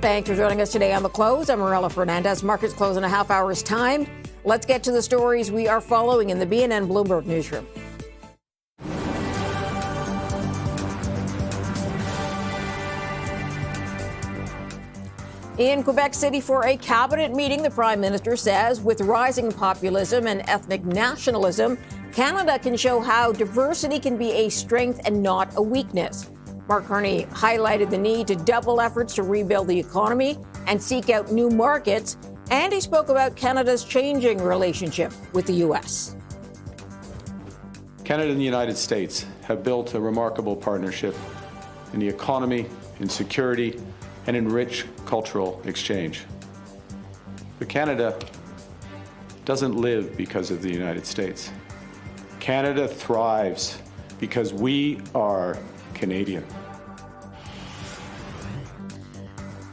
Thanks for joining us today on The Close. I'm Marella Fernandez. Markets close in a half hour's time. Let's get to the stories we are following in the BNN Bloomberg newsroom. In Quebec City for a cabinet meeting, the Prime Minister says with rising populism and ethnic nationalism, Canada can show how diversity can be a strength and not a weakness. Mark Carney highlighted the need to double efforts to rebuild the economy and seek out new markets, and he spoke about Canada's changing relationship with the U.S. Canada and the United States have built a remarkable partnership in the economy, in security, and in rich cultural exchange. But Canada doesn't live because of the United States. Canada thrives because we are Canadian.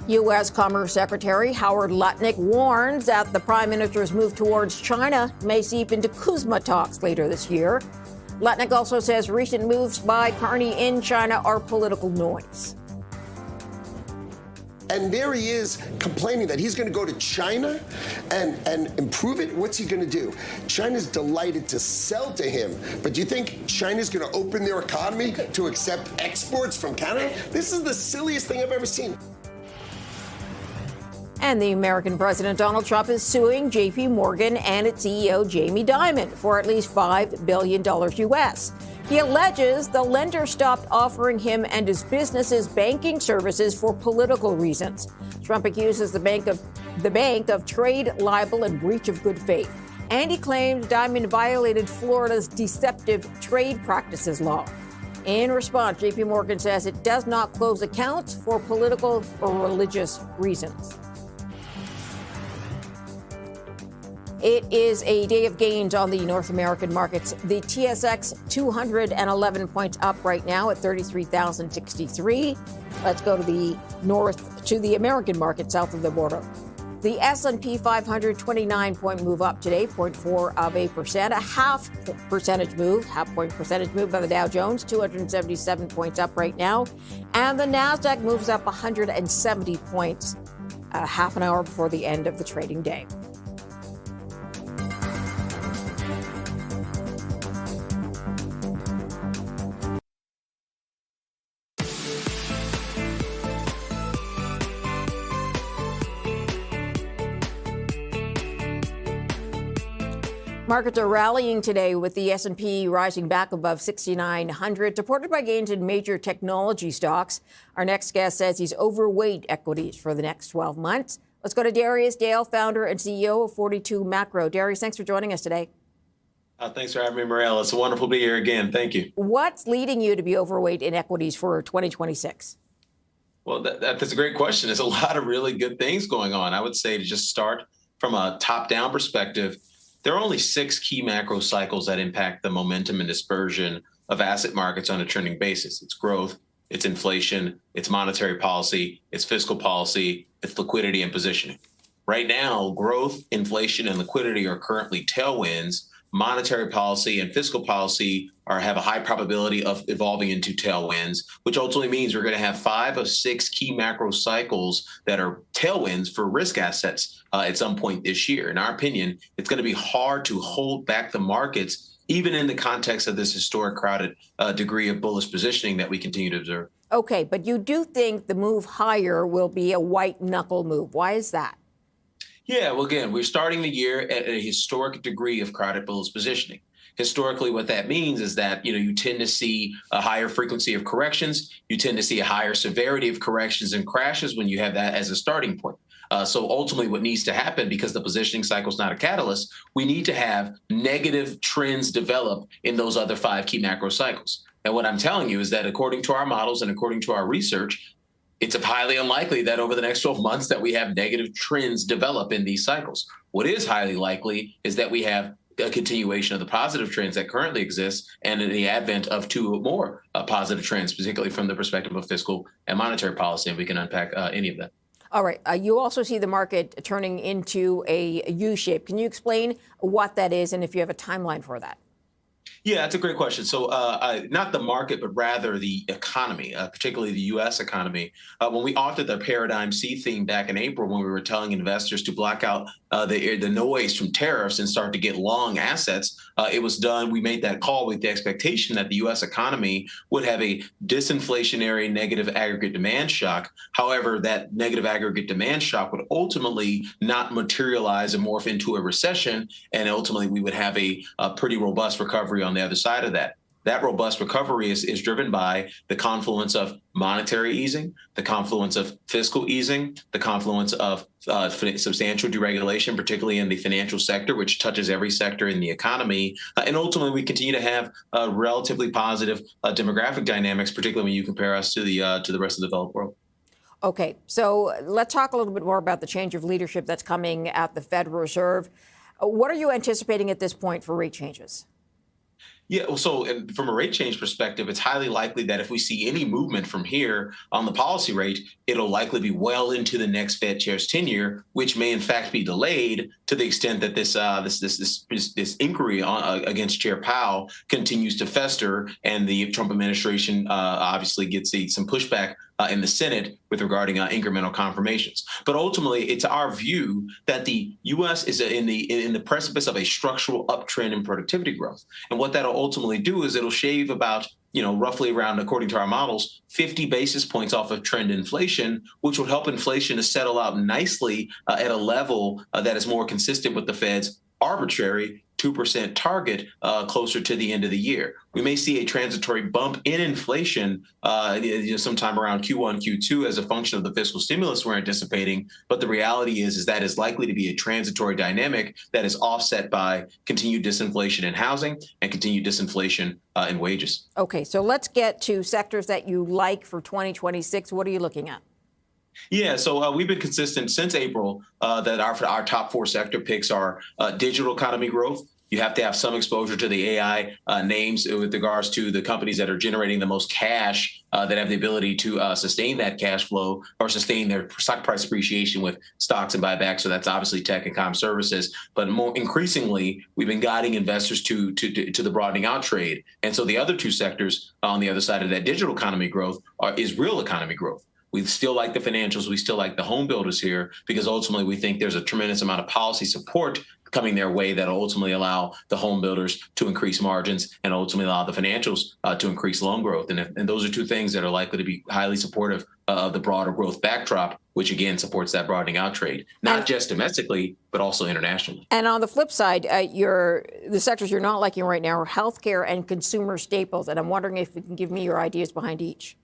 U.S. Commerce Secretary Howard Lutnick warns that the Prime Minister's move towards China may seep into Kuzma talks later this year. Lutnick also says recent moves by Carney in China are political noise. And there he is complaining that he's going to go to China and improve it. What's he going to do? China's delighted to sell to him. But do you think China's going to open their economy to accept exports from Canada? This is the silliest thing I've ever seen. And the American President Donald Trump is suing J.P. Morgan and its CEO Jamie Dimon for at least $5 billion U.S. He alleges the lender stopped offering him and his businesses banking services for political reasons. Trump accuses the bank of trade libel and breach of good faith. And he claims Dimon violated Florida's deceptive trade practices law. In response, J.P. Morgan says it does not close accounts for political or religious reasons. It is a day of gains on the North American markets. The TSX 211 points up right now at 33,063. Let's go to the north, to the American market south of the border. The S&P 500 29-point move up today, 0.4%, a half point percentage move by the Dow Jones, 277 points up right now. And the Nasdaq moves up 170 points half an hour before the end of the trading day. Markets are rallying today with the S&P rising back above 6,900, supported by gains in major technology stocks. Our next guest says he's overweight equities for the next 12 months. Let's go to Darius Dale, founder and CEO of 42 Macro. Darius, thanks for joining us today. Thanks for having me, Marella. It's wonderful to be here again. Thank you. What's leading you to be overweight in equities for 2026? Well, that's a great question. There's a lot of really good things going on. I would say to just start from a top-down perspective, there are only 6 key macro cycles that impact the momentum and dispersion of asset markets on a trending basis. It's growth, it's inflation, it's monetary policy, it's fiscal policy, it's liquidity and positioning. Right now, growth, inflation, and liquidity are currently tailwinds. Monetary policy and fiscal policy have a high probability of evolving into tailwinds, which ultimately means we're going to have 5 of 6 key macro cycles that are tailwinds for risk assets at some point this year. In our opinion, it's going to be hard to hold back the markets, even in the context of this historic crowded degree of bullish positioning that we continue to observe. Okay, but you do think the move higher will be a white knuckle move. Why is that? Yeah, well, again, we're starting the year at a historic degree of crowded bullish positioning. Historically, what that means is that, you tend to see a higher frequency of corrections. You tend to see a higher severity of corrections and crashes when you have that as a starting point. So ultimately, what needs to happen, because the positioning cycle is not a catalyst, we need to have negative trends develop in those other 5 key macro cycles. And what I'm telling you is that according to our models and according to our research, it's highly unlikely that over the next 12 months that we have negative trends develop in these cycles. What is highly likely is that we have a continuation of the positive trends that currently exist and the advent of 2 more positive trends, particularly from the perspective of fiscal and monetary policy, and we can unpack any of that. All right. You also see the market turning into a U-shape. Can you explain what that is and if you have a timeline for that? Yeah, that's a great question. So, not the market, but rather the economy, particularly the U.S. economy. When we authored the Paradigm C theme back in April, when we were telling investors to block out the noise from tariffs and start to get long assets, it was done. We made that call with the expectation that the U.S. economy would have a disinflationary negative aggregate demand shock. However, that negative aggregate demand shock would ultimately not materialize and morph into a recession, and ultimately we would have a pretty robust recovery on the other side of that. That robust recovery is driven by the confluence of monetary easing, the confluence of fiscal easing, the confluence of substantial deregulation, particularly in the financial sector, which touches every sector in the economy. And ultimately, we continue to have relatively positive demographic dynamics, particularly when you compare us to the rest of the developed world. Okay, so let's talk a little bit more about the change of leadership that's coming at the Federal Reserve. What are you anticipating at this point for rate changes? Yeah, well, so and from a rate change perspective, it's highly likely that if we see any movement from here on the policy rate, it'll likely be well into the next Fed chair's tenure, which may in fact be delayed to the extent that this inquiry against Chair Powell continues to fester, and the Trump administration obviously gets some pushback in the Senate with regarding incremental confirmations. But ultimately, it's our view that the U.S. is in the precipice of a structural uptrend in productivity growth. And what that'll ultimately do is it'll shave about, roughly around, according to our models, 50 basis points off of trend inflation, which will help inflation to settle out nicely at a level that is more consistent with the Fed's arbitrary 2% target closer to the end of the year. We may see a transitory bump in inflation sometime around Q1, Q2 as a function of the fiscal stimulus we're anticipating. But the reality is that is likely to be a transitory dynamic that is offset by continued disinflation in housing and continued disinflation in wages. Okay, so let's get to sectors that you like for 2026. What are you looking at? Yeah, so we've been consistent since April that our top 4 sector picks are digital economy growth. You have to have some exposure to the AI names with regards to the companies that are generating the most cash that have the ability to sustain that cash flow or sustain their stock price appreciation with stocks and buybacks. So that's obviously tech and comm services. But more increasingly, we've been guiding investors to the broadening out trade. And so the other 2 sectors on the other side of that digital economy growth is real economy growth. We still like the financials. We still like the home builders here because ultimately we think there's a tremendous amount of policy support coming their way that will ultimately allow the home builders to increase margins and ultimately allow the financials to increase loan growth. And those are 2 things that are likely to be highly supportive of the broader growth backdrop, which again supports that broadening out trade, not just domestically, but also internationally. And on the flip side, the sectors you're not liking right now are healthcare and consumer staples. And I'm wondering if you can give me your ideas behind each.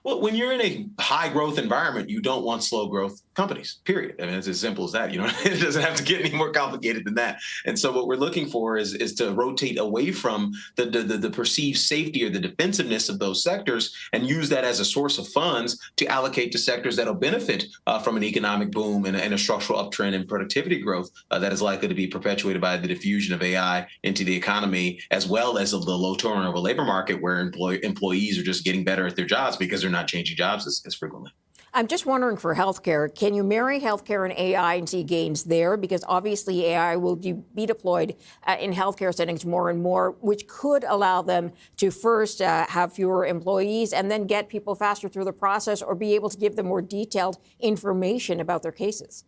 Well, when you're in a high growth environment, you don't want slow growth companies, period. I mean, it's as simple as that. It doesn't have to get any more complicated than that. And so what we're looking for is to rotate away from the perceived safety or the defensiveness of those sectors and use that as a source of funds to allocate to sectors that will benefit from an economic boom and a structural uptrend in productivity growth that is likely to be perpetuated by the diffusion of AI into the economy, as well as of the low turnover labor market where employees are just getting better at their jobs because they're not changing jobs as frequently. I'm just wondering for healthcare, can you marry healthcare and AI and see gains there? Because obviously AI will be deployed in healthcare settings more and more, which could allow them to first have fewer employees and then get people faster through the process or be able to give them more detailed information about their cases.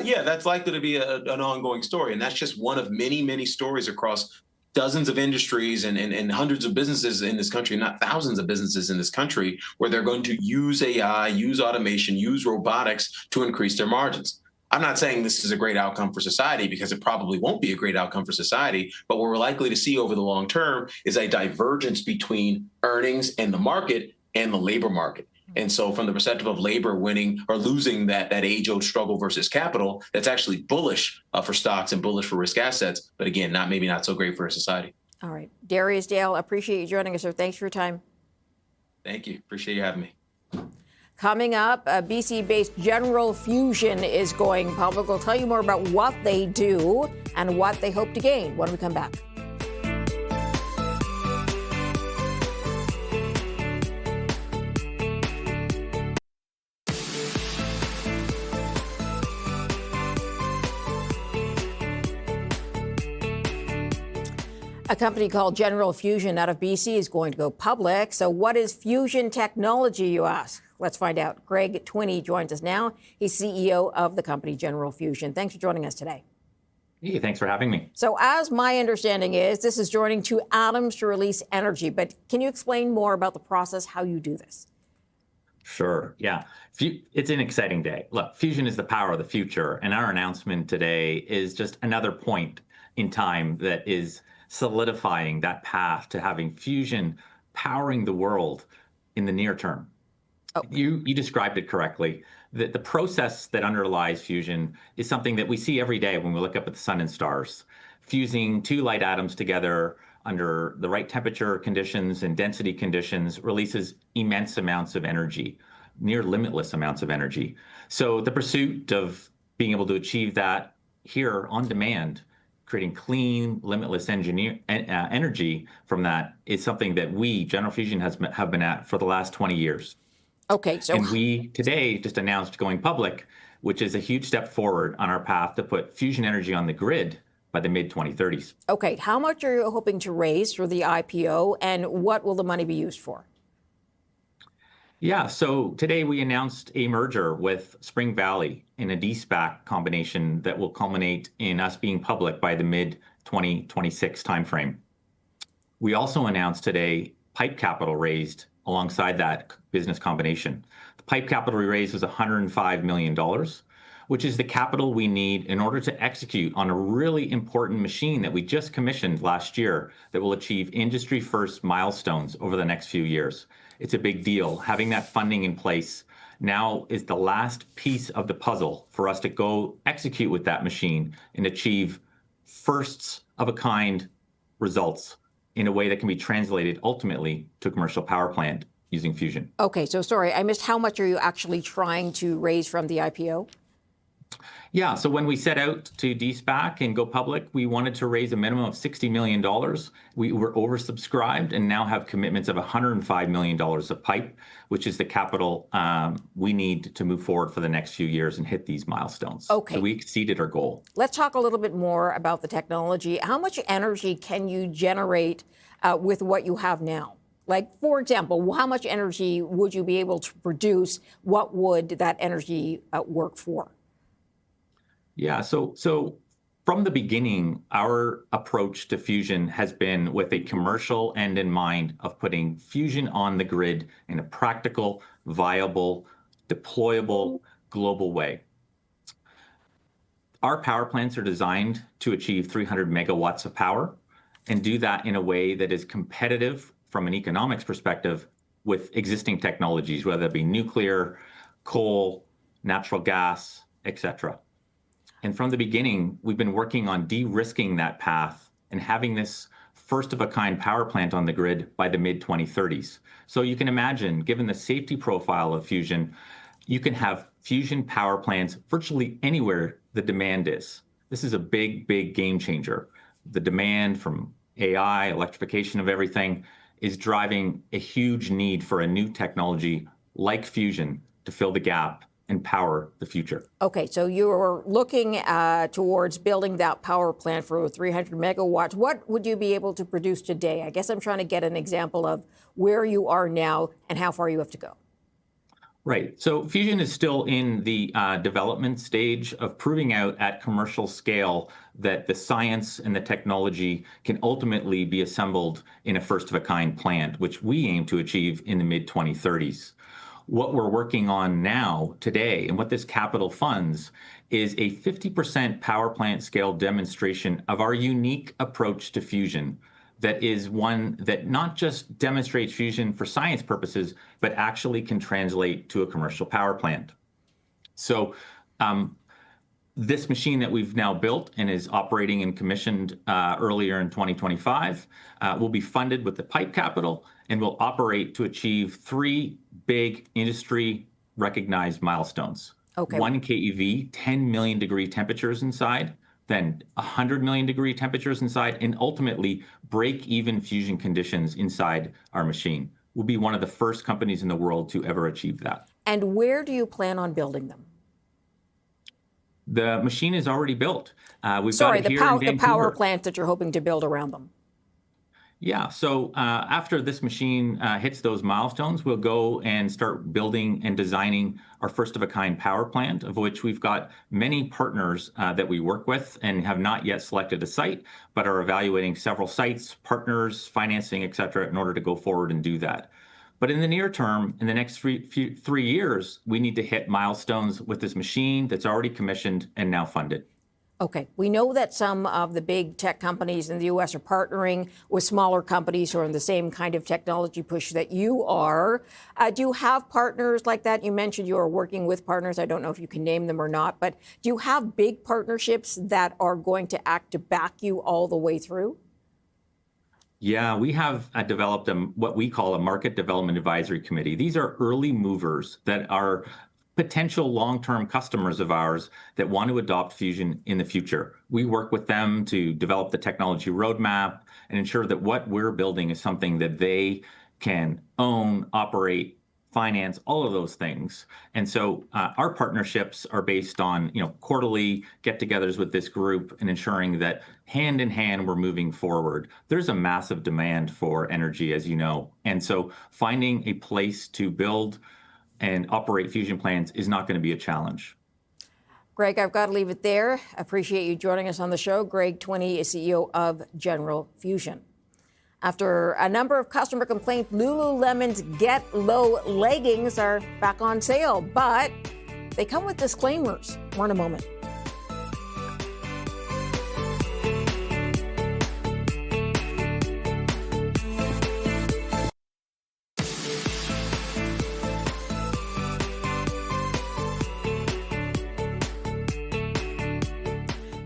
Yeah, that's likely to be an ongoing story. And that's just one of many, many stories across dozens of industries and hundreds of businesses in this country, not thousands of businesses in this country, where they're going to use AI, use automation, use robotics to increase their margins. I'm not saying this is a great outcome for society because it probably won't be a great outcome for society. But what we're likely to see over the long term is a divergence between earnings and the market and the labor market. And so from the perspective of labor winning or losing that age-old struggle versus capital, that's actually bullish for stocks and bullish for risk assets. But again, maybe not so great for a society. All right. Darius Dale, appreciate you joining us, sir. Thanks for your time. Thank you. Appreciate you having me. Coming up, BC-based General Fusion is going public. We'll tell you more about what they do and what they hope to gain when we come back. A company called General Fusion out of BC is going to go public. So what is fusion technology, you ask? Let's find out. Greg Twinney joins us now. He's CEO of the company General Fusion. Thanks for joining us today. Hey, thanks for having me. So as my understanding is, this is joining two atoms to release energy. But can you explain more about the process, how you do this? Sure. Yeah. It's an exciting day. Look, fusion is the power of the future. And our announcement today is just another point in time that is solidifying that path to having fusion powering the world in the near term. Oh. You described it correctly. The process that underlies fusion is something that we see every day when we look up at the sun and stars. Fusing two light atoms together under the right temperature conditions and density conditions releases immense amounts of energy, near limitless amounts of energy. So the pursuit of being able to achieve that here on demand, creating clean, limitless energy from that is something that we, General Fusion, have been at for the last 20 years. Okay, so. And we today just announced going public, which is a huge step forward on our path to put fusion energy on the grid by the mid-2030s. Okay, how much are you hoping to raise for the IPO, and what will the money be used for? Yeah, so today we announced a merger with Spring Valley in a de-SPAC combination that will culminate in us being public by the mid-2026 timeframe. We also announced today PIPE capital raised alongside that business combination. The PIPE capital we raised was $105 million, which is the capital we need in order to execute on a really important machine that we just commissioned last year that will achieve industry-first milestones over the next few years. It's a big deal. Having that funding in place now is the last piece of the puzzle for us to go execute with that machine and achieve firsts of a kind results in a way that can be translated ultimately to a commercial power plant using fusion. Okay, so sorry, I missed how much are you actually trying to raise from the IPO? Yeah, so when we set out to de-SPAC and go public, we wanted to raise a minimum of $60 million. We were oversubscribed and now have commitments of $105 million of PIPE, which is the capital we need to move forward for the next few years and hit these milestones. Okay. So we exceeded our goal. Let's talk a little bit more about the technology. How much energy can you generate with what you have now? Like, for example, how much energy would you be able to produce? What would that energy work for? Yeah, so from the beginning, our approach to fusion has been with a commercial end in mind of putting fusion on the grid in a practical, viable, deployable, global way. Our power plants are designed to achieve 300 megawatts of power and do that in a way that is competitive from an economics perspective with existing technologies, whether it be nuclear, coal, natural gas, etc. And from the beginning, we've been working on de-risking that path and having this first-of-a-kind power plant on the grid by the mid-2030s. So you can imagine, given the safety profile of fusion, you can have fusion power plants virtually anywhere the demand is. This is a big, big game changer. The demand from AI, electrification of everything, is driving a huge need for a new technology like fusion to fill the gap and power the future. Okay, so you're looking towards building that power plant for 300 megawatts. What would you be able to produce today? I guess I'm trying to get an example of where you are now and how far you have to go. Right. So fusion is still in the development stage of proving out at commercial scale that the science and the technology can ultimately be assembled in a first-of-a-kind plant, which we aim to achieve in the mid-2030s. What we're working on now, today, and what this capital funds is a 50% power plant scale demonstration of our unique approach to fusion that is one that not just demonstrates fusion for science purposes, but actually can translate to a commercial power plant. So this machine that we've now built and is operating and commissioned earlier in 2025 will be funded with the PIPE capital and will operate to achieve three big industry recognized milestones. Okay. 1 keV, 10 million degree temperatures inside, then 100 million degree temperatures inside, and ultimately break-even fusion conditions inside our machine. We'll be one of the first companies in the world to ever achieve that. And where do you plan on building them? The machine is already built. The power plant that you're hoping to build around them. Yeah, so after this machine hits those milestones, we'll go and start building and designing our first-of-a-kind power plant, of which we've got many partners that we work with and have not yet selected a site, but are evaluating several sites, partners, financing, et cetera, in order to go forward and do that. But in the near term, in the next 3 years, we need to hit milestones with this machine that's already commissioned and now funded. Okay, we know that some of the big tech companies in the U.S. are partnering with smaller companies who are in the same kind of technology push that you are. Do you have partners like that? You mentioned you are working with partners. I don't know if you can name them or not, but do you have big partnerships that are going to act to back you all the way through? Yeah, we have developed what we call a market development advisory committee. These are early movers that are potential long-term customers of ours that want to adopt fusion in the future. We work with them to develop the technology roadmap and ensure that what we're building is something that they can own, operate, finance, all of those things. And so our partnerships are based on, quarterly get-togethers with this group and ensuring that hand in hand we're moving forward. There's a massive demand for energy, as you know. And so finding a place to build and operate fusion plants is not going to be a challenge. Greg, I've got to leave it there. Appreciate you joining us on the show. Greg Twinney is CEO of General Fusion. After a number of customer complaints, Lululemon's Get Low leggings are back on sale, but they come with disclaimers. More in a moment.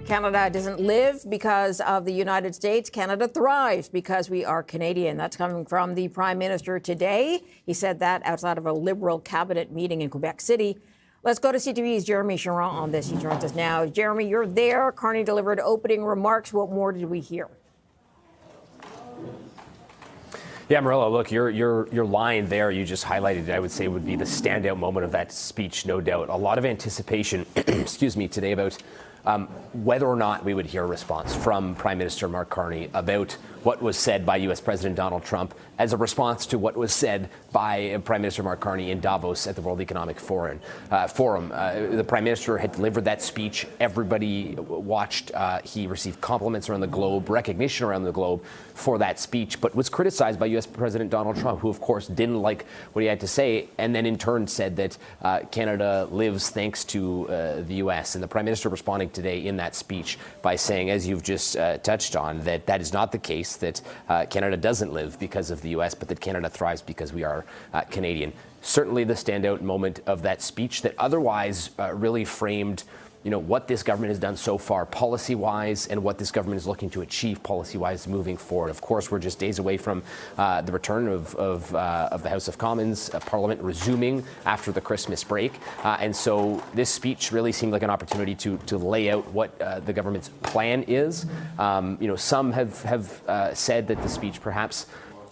Canada doesn't live because of the United States. Canada thrives because we are Canadian. That's coming from the Prime Minister today. He said that outside of a Liberal cabinet meeting in Quebec City. Let's go to CTV's Jeremy Charron on this. He joins us now. Jeremy, you're there. Carney delivered opening remarks. What more did we hear? Yeah, Marilla, look, your line there you just highlighted, I would say, would be the standout moment of that speech, no doubt. A lot of anticipation, excuse me, today about whether or not we would hear a response from Prime Minister Mark Carney about what was said by U.S. President Donald Trump as a response to what was said by Prime Minister Mark Carney in Davos at the World Economic Forum. The Prime Minister had delivered that speech. Everybody watched. He received compliments around the globe, recognition around the globe for that speech, but was criticized by U.S. President Donald Trump, who, of course, didn't like what he had to say, and then in turn said that Canada lives thanks to the U.S. And the Prime Minister responding today in that speech by saying, as you've just touched on, that that is not the case, that Canada doesn't live because of the U.S., but that Canada thrives because we are Canadian. Certainly the standout moment of that speech that otherwise really framed what this government has done so far policy-wise and what this government is looking to achieve policy-wise moving forward. Of course, we're just days away from the return of the House of Commons, Parliament resuming after the Christmas break. And so this speech really seemed like an opportunity to lay out what the government's plan is. Some have said that the speech perhaps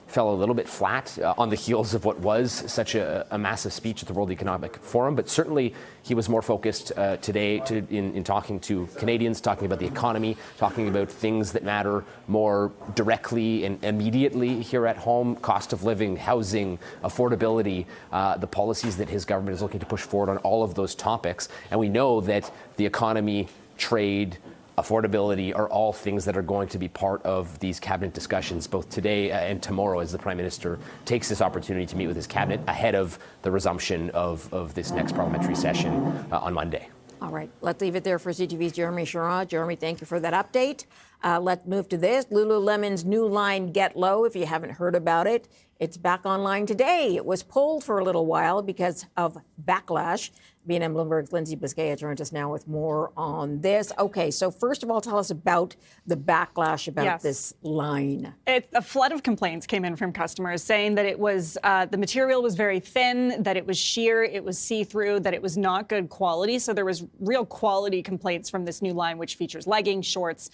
fell a little bit flat on the heels of what was such a massive speech at the World Economic Forum. But certainly he was more focused today in talking to Canadians, talking about the economy, talking about things that matter more directly and immediately here at home: cost of living, housing, affordability, the policies that his government is looking to push forward on all of those topics. And we know that the economy, trade, affordability are all things that are going to be part of these cabinet discussions both today and tomorrow as the Prime Minister takes this opportunity to meet with his cabinet ahead of the resumption of this next parliamentary session on Monday. All right, let's leave it there for CTV's Jeremy Charron. Jeremy, thank you for that update. Let's move to this. Lululemon's new line, Get Low. If you haven't heard about it, it's back online today. It was pulled for a little while because of backlash. BNN Bloomberg's Lindsay Biscaya joins us now with more on this. Okay, so first of all, tell us about the backlash about this line. A flood of complaints came in from customers saying that it was the material was very thin, that it was sheer, it was see-through, that it was not good quality. So there was real quality complaints from this new line, which features leggings, shorts,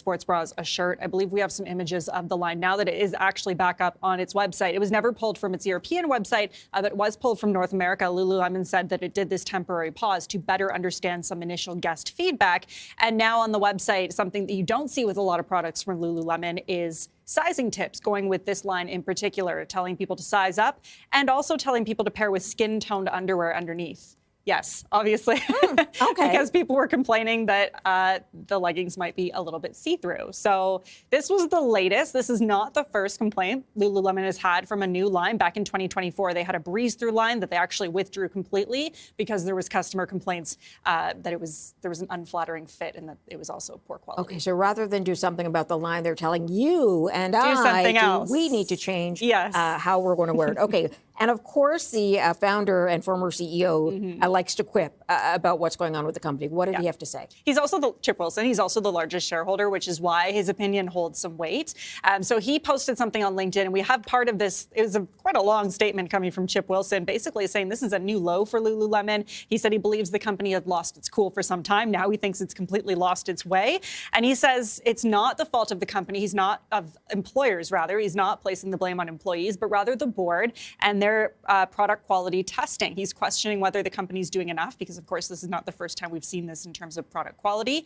sports bras, a shirt. I believe we have some images of the line now that it is actually back up on its website. It was never pulled from its European website, but it was pulled from North America. Lululemon said that it did this temporary pause to better understand some initial guest feedback. And now on the website, something that you don't see with a lot of products from Lululemon is sizing tips, going with this line in particular, telling people to size up and also telling people to pair with skin-toned underwear underneath. Yes, obviously, Okay. because people were complaining that the leggings might be a little bit see-through. So this was the latest. This is not the first complaint Lululemon has had from a new line. Back in 2024, they had a breeze-through line that they actually withdrew completely because there was customer complaints that there was an unflattering fit and that it was also poor quality. Okay, so rather than do something about the line, they're telling you and something else. we need to change Yes. how we're going to wear it. Okay, and of course, the founder and former CEO likes to quip about what's going on with the company. What did he have to say? He's also Chip Wilson. He's also the largest shareholder, which is why his opinion holds some weight. So he posted something on LinkedIn, and we have part of this. It was quite a long statement coming from Chip Wilson, basically saying this is a new low for Lululemon. He said he believes the company had lost its cool for some time. Now he thinks it's completely lost its way. And he says it's not the fault of the company. He's not of employers, rather. He's not placing the blame on employees, but rather the board and their product quality testing. He's questioning whether the company's doing enough because, of course, this is not the first time we've seen this in terms of product quality.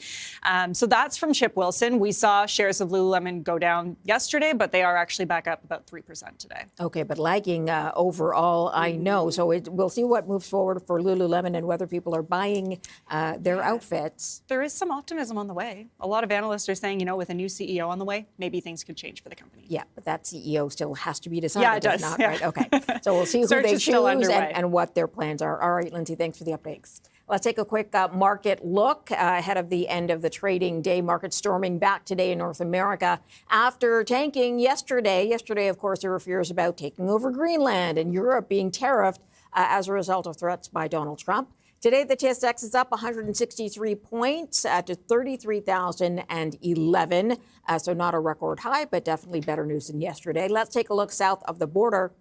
So that's from Chip Wilson. We saw shares of Lululemon go down yesterday, but they are actually back up about 3% today. Okay, but lagging overall, I know. So we'll see what moves forward for Lululemon and whether people are buying their outfits. There is some optimism on the way. A lot of analysts are saying, with a new CEO on the way, maybe things could change for the company. Yeah, but that CEO still has to be decided. Yeah, it does. Not, Yeah. right? Okay, so we'll see who Search they is still choose underway. and what their plans are. All right, Lindsay, thanks for the updates. Let's take a quick market look ahead of the end of the trading day. Market storming back today in North America after tanking yesterday. Yesterday, of course, there were fears about taking over Greenland and Europe being tariffed as a result of threats by Donald Trump. Today, the TSX is up 163 points to 33,011. So not a record high, but definitely better news than yesterday. Let's take a look south of the border.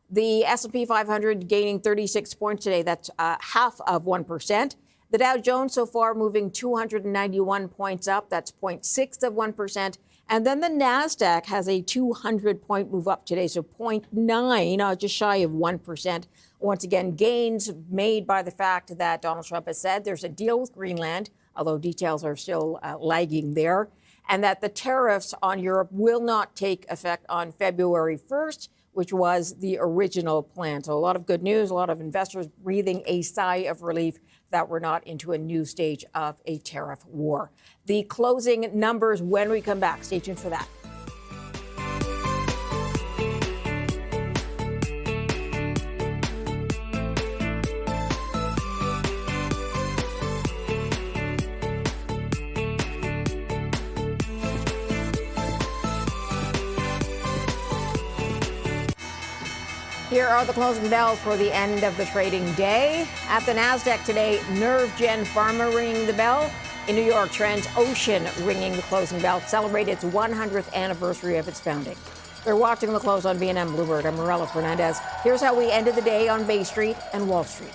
The S&P 500 gaining 36 points today. That's half of 1%. The Dow Jones so far moving 291 points up. That's 0.6 of 1%. And then the NASDAQ has a 200-point move up today, so 0.9, just shy of 1%. Once again, gains made by the fact that Donald Trump has said there's a deal with Greenland, although details are still lagging there, and that the tariffs on Europe will not take effect on February 1st, which was the original plan. So a lot of good news, a lot of investors breathing a sigh of relief that we're not into a new stage of a tariff war. The closing numbers when we come back. Stay tuned for that. Here are the closing bells for the end of the trading day. At the NASDAQ today, NervGen Pharma ringing the bell. In New York, Transocean ringing the closing bell to celebrate its 100th anniversary of its founding. They're watching the close on BNN Bloomberg. I'm Morella Fernandez. Here's how we ended the day on Bay Street and Wall Street.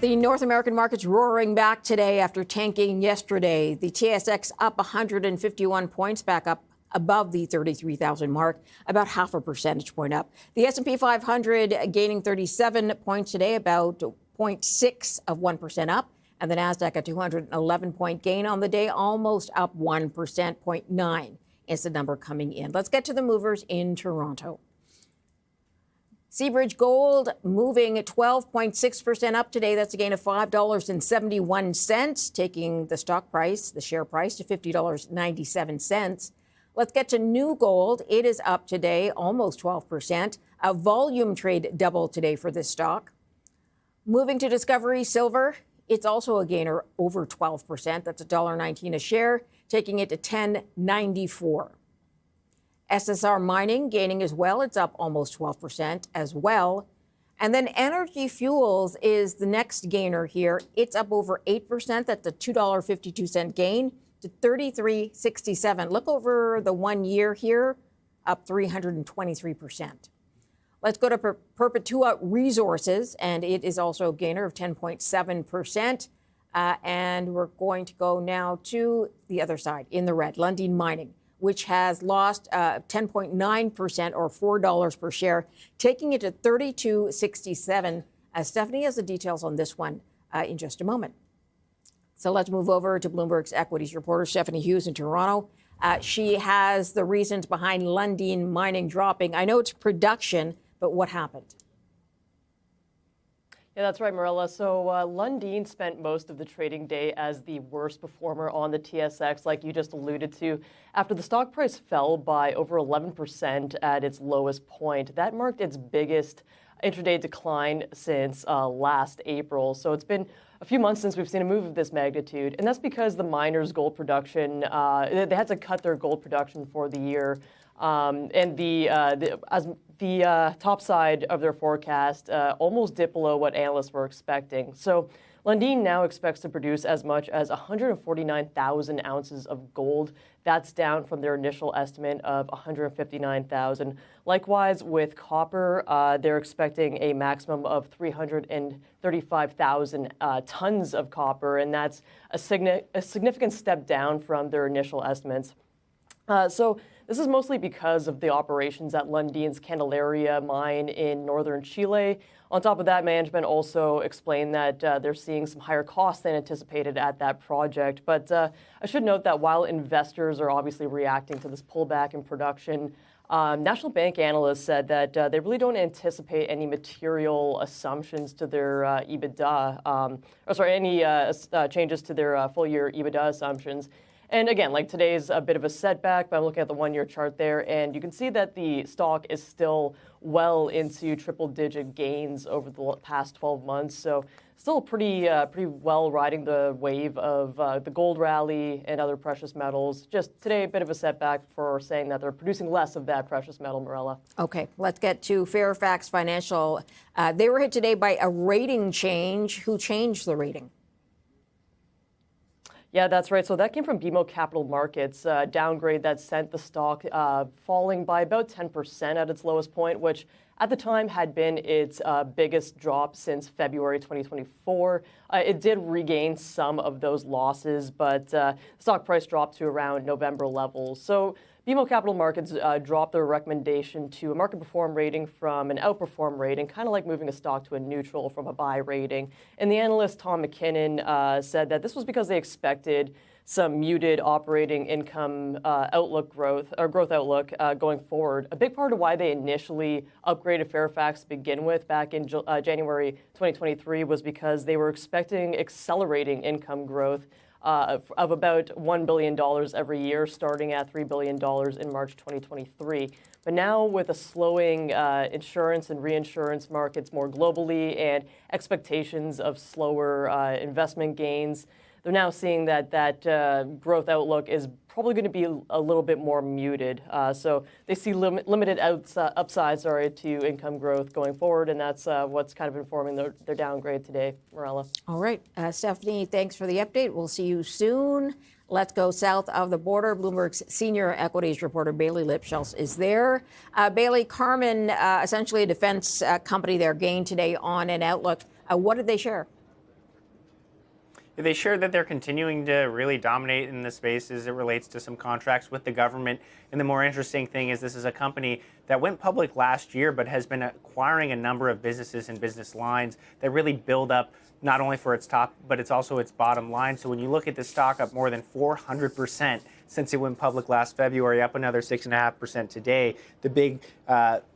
The North American markets roaring back today after tanking yesterday. The TSX up 151 points, back up above the 33,000 mark, about half a percentage point up. The S&P 500 gaining 37 points today, about 0.6 of 1% up. And the NASDAQ a 211-point gain on the day, almost up 1%, 0.9 is the number coming in. Let's get to the movers in Toronto. Seabridge Gold moving 12.6% up today. That's a gain of $5.71, taking the stock price, the share price, to $50.97. Let's get to New Gold. It is up today, almost 12%. A volume trade double today for this stock. Moving to Discovery Silver, it's also a gainer over 12%. That's $1.19 a share, taking it to $10.94. SSR Mining gaining as well. It's up almost 12% as well. And then Energy Fuels is the next gainer here. It's up over 8%. That's a $2.52 gain to $33.67. Look over the 1 year here, up 323%. Let's go to Perpetua Resources, and it is also a gainer of 10.7%. And we're going to go now to the other side in the red, Lundin Mining, which has lost 10.9% or $4 per share, taking it to 32.67. Stephanie has the details on this one in just a moment. So let's move over to Bloomberg's equities reporter, Stephanie Hughes in Toronto. She has the reasons behind Lundin Mining dropping. I know it's production, but what happened? Yeah, that's right, Marilla. So Lundin spent most of the trading day as the worst performer on the TSX, like you just alluded to, after the stock price fell by over 11% at its lowest point. That marked its biggest intraday decline since last April. So it's been a few months since we've seen a move of this magnitude, and that's because the miners' gold production, they had to cut their gold production for the year. And the top side of their forecast almost dipped below what analysts were expecting. So Lundin now expects to produce as much as 149,000 ounces of gold. That's down from their initial estimate of 159,000. Likewise, with copper, they're expecting a maximum of 335,000 tons of copper, and that's a significant step down from their initial estimates. So this is mostly because of the operations at Lundin's Candelaria mine in northern Chile. On top of that, management also explained that they're seeing some higher costs than anticipated at that project. But I should note that while investors are obviously reacting to this pullback in production, National Bank analysts said that they really don't anticipate any material assumptions to their EBITDA, any changes to their full-year EBITDA assumptions. And again, like today's a bit of a setback, but I'm looking at the one-year chart there, and you can see that the stock is still well into triple-digit gains over the past 12 months. So still pretty well riding the wave of the gold rally and other precious metals. Just today, a bit of a setback for saying that they're producing less of that precious metal, Marilla. Okay, let's get to Fairfax Financial. They were hit today by a rating change. Who changed the rating? Yeah, that's right. So that came from BMO Capital Markets, downgrade that sent the stock falling by about 10% at its lowest point, which at the time had been its biggest drop since February 2024. It did regain some of those losses, but the stock price dropped to around November levels. So BMO Capital Markets dropped their recommendation to a market perform rating from an outperform rating, kind of like moving a stock to a neutral from a buy rating. And the analyst Tom McKinnon said that this was because they expected some muted operating income growth outlook going forward. A big part of why they initially upgraded Fairfax to begin with back in January 2023 was because they were expecting accelerating income growth of about $1 billion every year, starting at $3 billion in March 2023. But now with a slowing insurance and reinsurance markets more globally and expectations of slower investment gains, they're now seeing that growth outlook is probably going to be a little bit more muted. So they see limited upsides to income growth going forward, and that's what's kind of informing their downgrade today, Marilla. All right. Stephanie, thanks for the update. We'll see you soon. Let's go south of the border. Bloomberg's senior equities reporter, Bailey Lipschultz, is there. Bailey, Carmen, essentially a defense company, their gain today on an outlook. What did they share? They shared that they're continuing to really dominate in the space as it relates to some contracts with the government. And the more interesting thing is this is a company that went public last year, but has been acquiring a number of businesses and business lines that really build up not only for its top, but it's also its bottom line. So when you look at the stock up more than 400% since it went public last February, up another 6.5% today, the big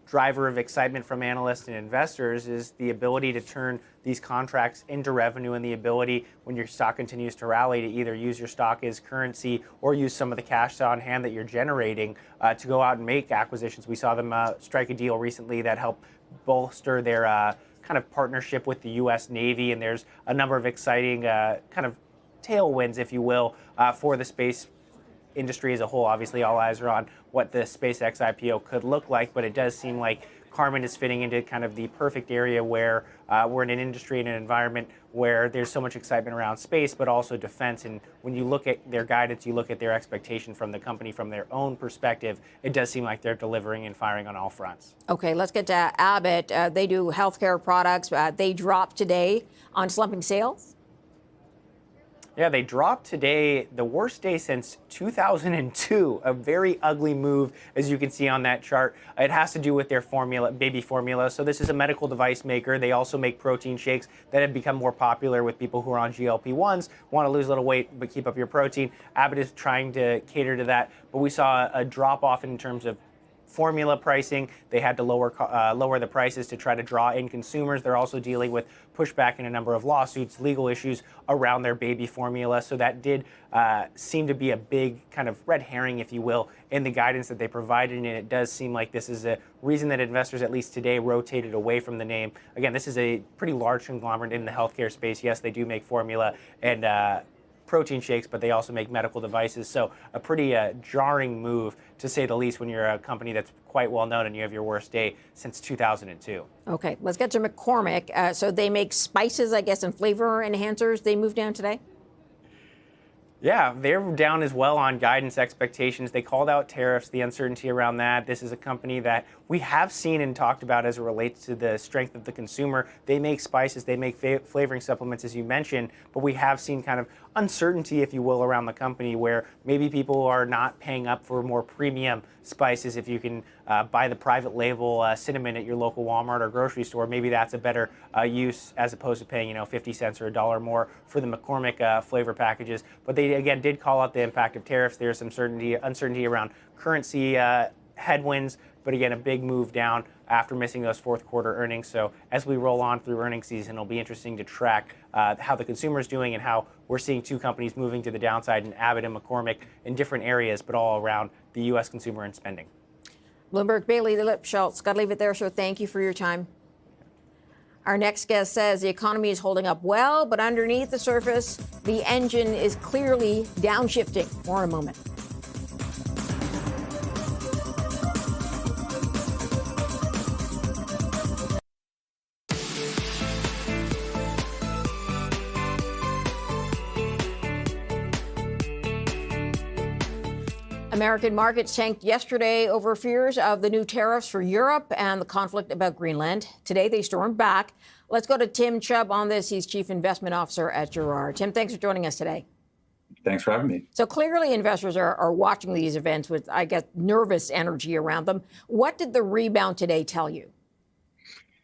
driver of excitement from analysts and investors is the ability to turn these contracts into revenue and the ability, when your stock continues to rally, to either use your stock as currency or use some of the cash on hand that you're generating to go out and make acquisitions. We saw them strike a deal recently that helped bolster their kind of partnership with the U.S. Navy, and there's a number of exciting kind of tailwinds, if you will, for the space industry as a whole. Obviously, all eyes are on what the SpaceX IPO could look like, but it does seem like Carmen is fitting into kind of the perfect area where we're in an industry and an environment where there's so much excitement around space, but also defense. And when you look at their guidance, you look at their expectation from the company from their own perspective, it does seem like they're delivering and firing on all fronts. Okay, let's get to Abbott. They do healthcare products. They dropped today on slumping sales. Yeah, they dropped today, the worst day since 2002. A very ugly move, as you can see on that chart. It has to do with their formula, baby formula. So this is a medical device maker. They also make protein shakes that have become more popular with people who are on GLP-1s, want to lose a little weight but keep up your protein. Abbott is trying to cater to that, but we saw a drop off in terms of formula pricing. They had to lower the prices to try to draw in consumers. They're also dealing with pushback in a number of lawsuits, legal issues around their baby formula. So that did seem to be a big kind of red herring, if you will, in the guidance that they provided. And it does seem like this is a reason that investors, at least today, rotated away from the name. Again, this is a pretty large conglomerate in the healthcare space. Yes, they do make formula and protein shakes, but they also make medical devices. So a pretty jarring move, to say the least, when you're a company that's quite well known and you have your worst day since 2002. Okay, let's get to McCormick. So they make spices, I guess, and flavor enhancers. They moved down today? Yeah, they're down as well on guidance expectations. They called out tariffs, the uncertainty around that. This is a company that we have seen and talked about as it relates to the strength of the consumer. They make spices, they make flavoring supplements, as you mentioned, but we have seen kind of uncertainty, if you will, around the company where maybe people are not paying up for more premium spices. If you can buy the private label cinnamon at your local Walmart or grocery store, maybe that's a better use as opposed to paying 50 cents or $1 more for the McCormick flavor packages. But they again did call out the impact of tariffs. There's some uncertainty around currency headwinds, but again, a big move down after missing those fourth quarter earnings. So as we roll on through earnings season, it'll be interesting to track how the consumer is doing and how we're seeing two companies moving to the downside in Abbott and McCormick in different areas, but all around the U.S. consumer and spending. Bloomberg, Bailey, Lipschultz. Got to leave it there, so thank you for your time. Our next guest says the economy is holding up well, but underneath the surface, the engine is clearly downshifting. More in a moment. American markets tanked yesterday over fears of the new tariffs for Europe and the conflict about Greenland. Today, they stormed back. Let's go to Tim Chubb on this. He's Chief Investment Officer at Gerard. Tim, thanks for joining us today. Thanks for having me. So clearly investors are watching these events with, I guess, nervous energy around them. What did the rebound today tell you?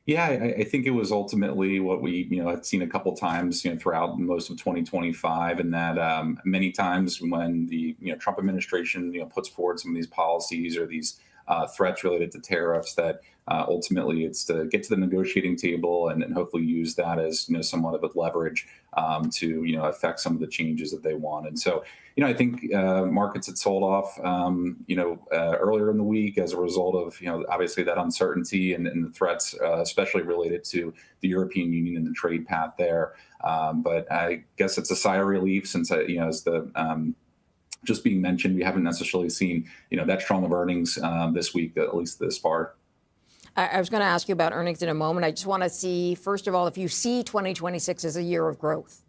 Yeah, I think it was ultimately what we, had seen a couple times, throughout most of 2025, and that many times when the Trump administration, puts forward some of these policies or these threats related to tariffs, that ultimately it's to get to the negotiating table and hopefully use that as somewhat of a leverage to affect some of the changes that they want. And so I think markets had sold off earlier in the week as a result of obviously that uncertainty and the threats, especially related to the European Union and the trade path there. But I guess it's a sigh of relief since as the just being mentioned, we haven't necessarily seen that strong of earnings this week, at least this far. I was going to ask you about earnings in a moment. I just want to see, first of all, if you see 2026 as a year of growth.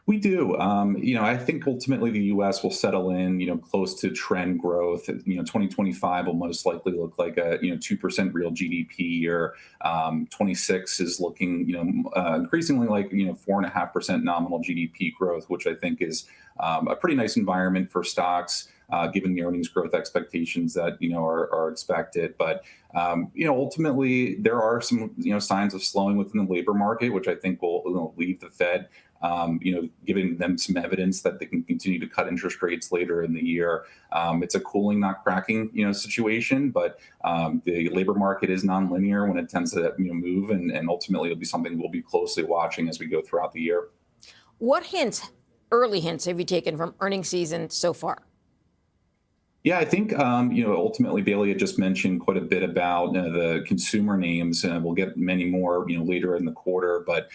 We do. I think ultimately the U.S. will settle in, close to trend growth. 2025 will most likely look like a, 2% real GDP year. 26 is looking, increasingly like, 4.5% nominal GDP growth, which I think is a pretty nice environment for stocks, given the earnings growth expectations that, are expected. But, ultimately there are some, signs of slowing within the labor market, which I think will leave the Fed giving them some evidence that they can continue to cut interest rates later in the year. It's a cooling, not cracking, situation, but the labor market is nonlinear when it tends to move, and ultimately it'll be something we'll be closely watching as we go throughout the year. What early hints have you taken from earnings season so far? Yeah, I think, ultimately, Bailey had just mentioned quite a bit about the consumer names, and we'll get many more, later in the quarter. But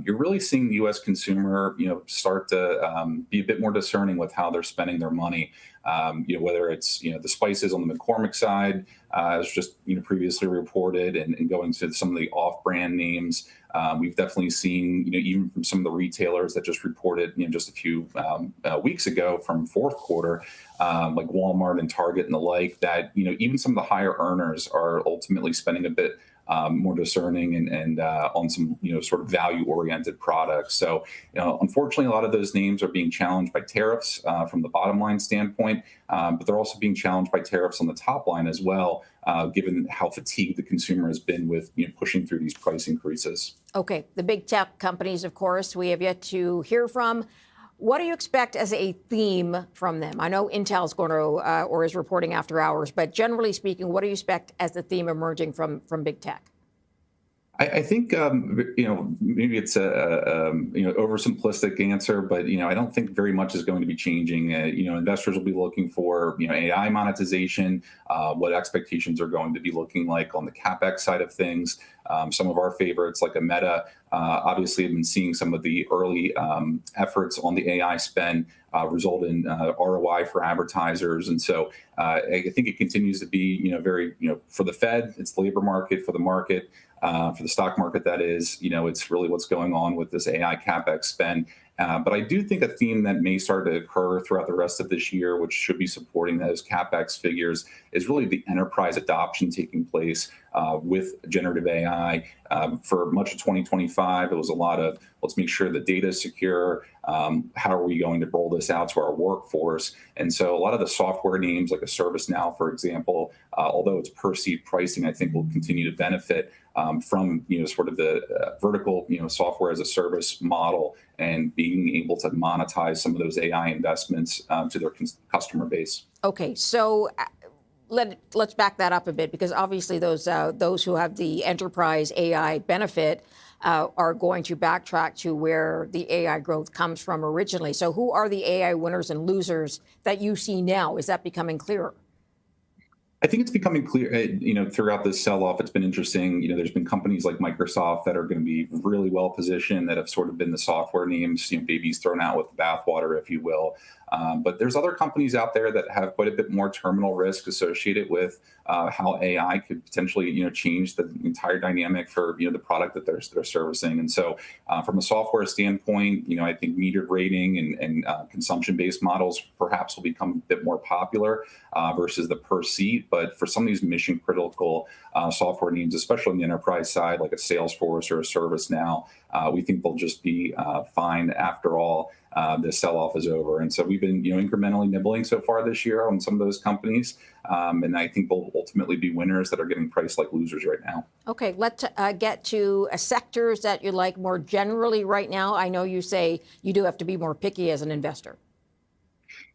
you're really seeing the U.S. consumer, start to be a bit more discerning with how they're spending their money. Whether it's the spices on the McCormick side, as just previously reported, and going to some of the off-brand names. We've definitely seen, even from some of the retailers that just reported, just a few weeks ago from fourth quarter, like Walmart and Target and the like, that even some of the higher earners are ultimately spending a bit more discerning and on some sort of value-oriented products. So unfortunately, a lot of those names are being challenged by tariffs from the bottom line standpoint, but they're also being challenged by tariffs on the top line as well, given how fatigued the consumer has been with pushing through these price increases. Okay, the big tech companies, of course, we have yet to hear from. What do you expect as a theme from them? I know Intel's going to or is reporting after hours, but generally speaking, what do you expect as the theme emerging from big tech? I think maybe it's a oversimplistic answer, but I don't think very much is going to be changing. Investors will be looking for AI monetization, what expectations are going to be looking like on the capex side of things. Some of our favorites, like a Meta, obviously have been seeing some of the early efforts on the AI spend result in ROI for advertisers, and so I think it continues to be very for the Fed, it's the labor market, for the market. For the stock market, that is, it's really what's going on with this AI capex spend. But I do think a theme that may start to occur throughout the rest of this year, which should be supporting those capex figures, is really the enterprise adoption taking place with generative AI. For much of 2025, it was a lot of let's make sure the data is secure. How are we going to roll this out to our workforce? And so a lot of the software names, like a ServiceNow, for example, although it's per seat pricing, I think will continue to benefit from sort of the vertical software as a service model and being able to monetize some of those AI investments to their customer base. Okay, so let's back that up a bit, because obviously those who have the enterprise AI benefit are going to backtrack to where the AI growth comes from originally. So who are the AI winners and losers that you see now? Is that becoming clearer? I think it's becoming clear, throughout this sell-off. It's been interesting. There's been companies like Microsoft that are going to be really well positioned, that have sort of been the software names, babies thrown out with the bathwater, if you will. But there's other companies out there that have quite a bit more terminal risk associated with how AI could potentially, change the entire dynamic for the product that they're servicing. And so, from a software standpoint, I think metered rating and consumption-based models perhaps will become a bit more popular versus the per seat. But for some of these mission-critical software needs, especially on the enterprise side, like a Salesforce or a ServiceNow, we think they'll just be fine after all. The sell-off is over. And so we've been incrementally nibbling so far this year on some of those companies. And I think they'll ultimately be winners that are getting priced like losers right now. Okay, let's get to sectors that you like more generally right now. I know you say you do have to be more picky as an investor.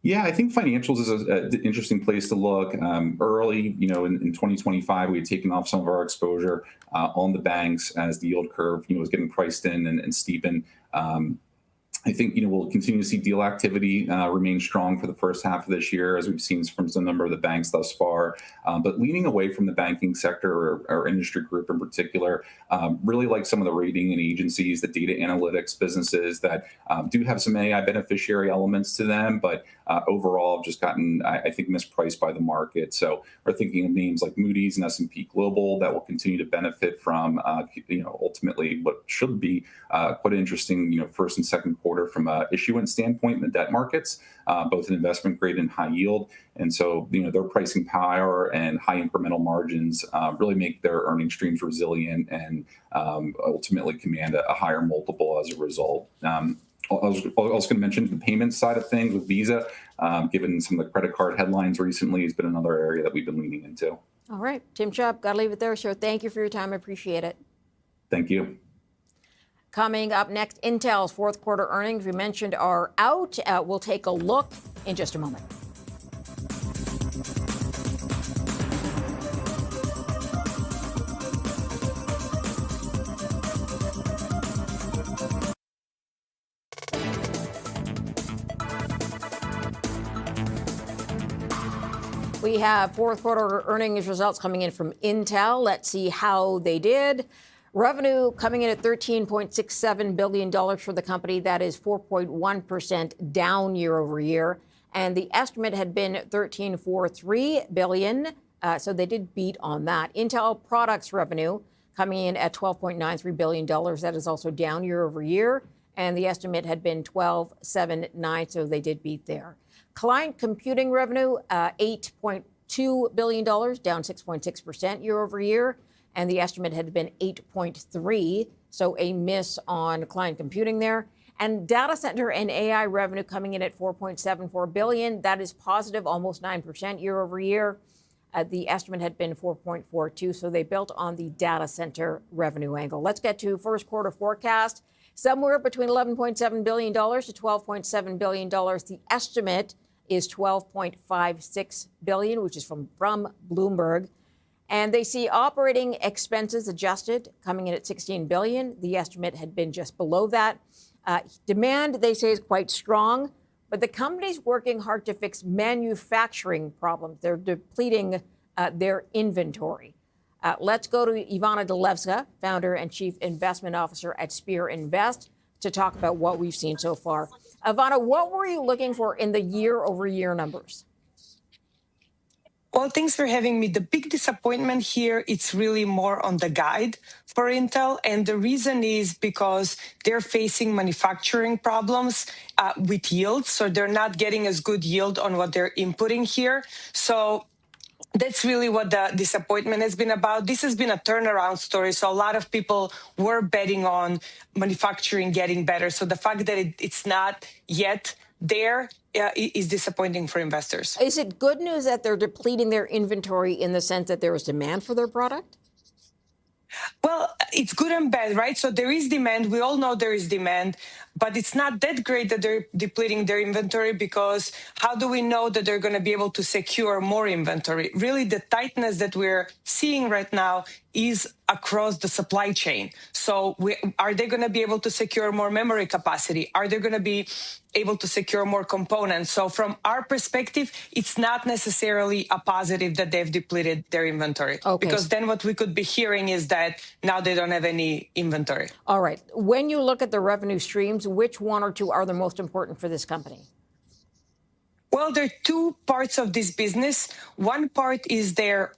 Yeah, I think financials is an interesting place to look. Early, in 2025, we had taken off some of our exposure on the banks as the yield curve, was getting priced in and steepened. I think, we'll continue to see deal activity remain strong for the first half of this year, as we've seen from some number of the banks thus far. But leaning away from the banking sector or industry group in particular, really like some of the rating and agencies, the data analytics businesses that do have some AI beneficiary elements to them, but overall have just gotten, I think, mispriced by the market. So we're thinking of names like Moody's and S&P Global that will continue to benefit from, ultimately what should be quite interesting, first and second quarter from a issuance standpoint in the debt markets, both in investment grade and high yield. And so, their pricing power and high incremental margins really make their earning streams resilient and ultimately command a higher multiple as a result. I was going to mention the payments side of things with Visa, given some of the credit card headlines recently, has been another area that we've been leaning into. All right, Tim Chubb, got to leave it there. So thank you for your time. I appreciate it. Thank you. Coming up next, Intel's fourth quarter earnings we mentioned are out. We'll take a look in just a moment. We have fourth quarter earnings results coming in from Intel. Let's see how they did. Revenue coming in at $13.67 billion for the company. That is 4.1% down year over year. and the estimate had been $13.43 billion. So they did beat on that. Intel products revenue coming in at $12.93 billion. That is also down year over year. And the estimate had been $12.79, so they did beat there. Client computing revenue, $8.2 billion, down 6.6% year over year. And the estimate had been 8.3, so a miss on client computing there. And data center and AI revenue coming in at $4.74 billion. That is positive, almost 9% year over year. The estimate had been 4.42, so they built on the data center revenue angle. Let's get to first quarter forecast. Somewhere between $11.7 billion to $12.7 billion. The estimate is $12.56 billion, which is from Bloomberg. And they see operating expenses adjusted coming in at $16 billion. The estimate had been just below that. Demand, they say, is quite strong. But the company's working hard to fix manufacturing problems. They're depleting their inventory. Let's go to Ivana Delevska, founder and chief investment officer at Spear Invest, to talk about what we've seen so far. Ivana, what were you looking for in the year-over-year numbers? Well, thanks for having me. The big disappointment here, it's really more on the guide for Intel. And the reason is because they're facing manufacturing problems with yield. So they're not getting as good yield on what they're inputting here. So that's really what the disappointment has been about. This has been a turnaround story. So a lot of people were betting on manufacturing getting better. So the fact that it's not yet there is disappointing for investors. Is it good news that they're depleting their inventory in the sense that there is demand for their product? Well, it's good and bad, right? So there is demand. We all know there is demand, but it's not that great that they're depleting their inventory, because how do we know that they're going to be able to secure more inventory? Really, the tightness that we're seeing right now is across the supply chain. So are they going to be able to secure more memory capacity? Are they going to be able to secure more components? So from our perspective, it's not necessarily a positive that they've depleted their inventory. Okay. Because then what we could be hearing is that now they don't have any inventory. All right. When you look at the revenue streams, which one or two are the most important for this company? Well, there are two parts of this business. One part is their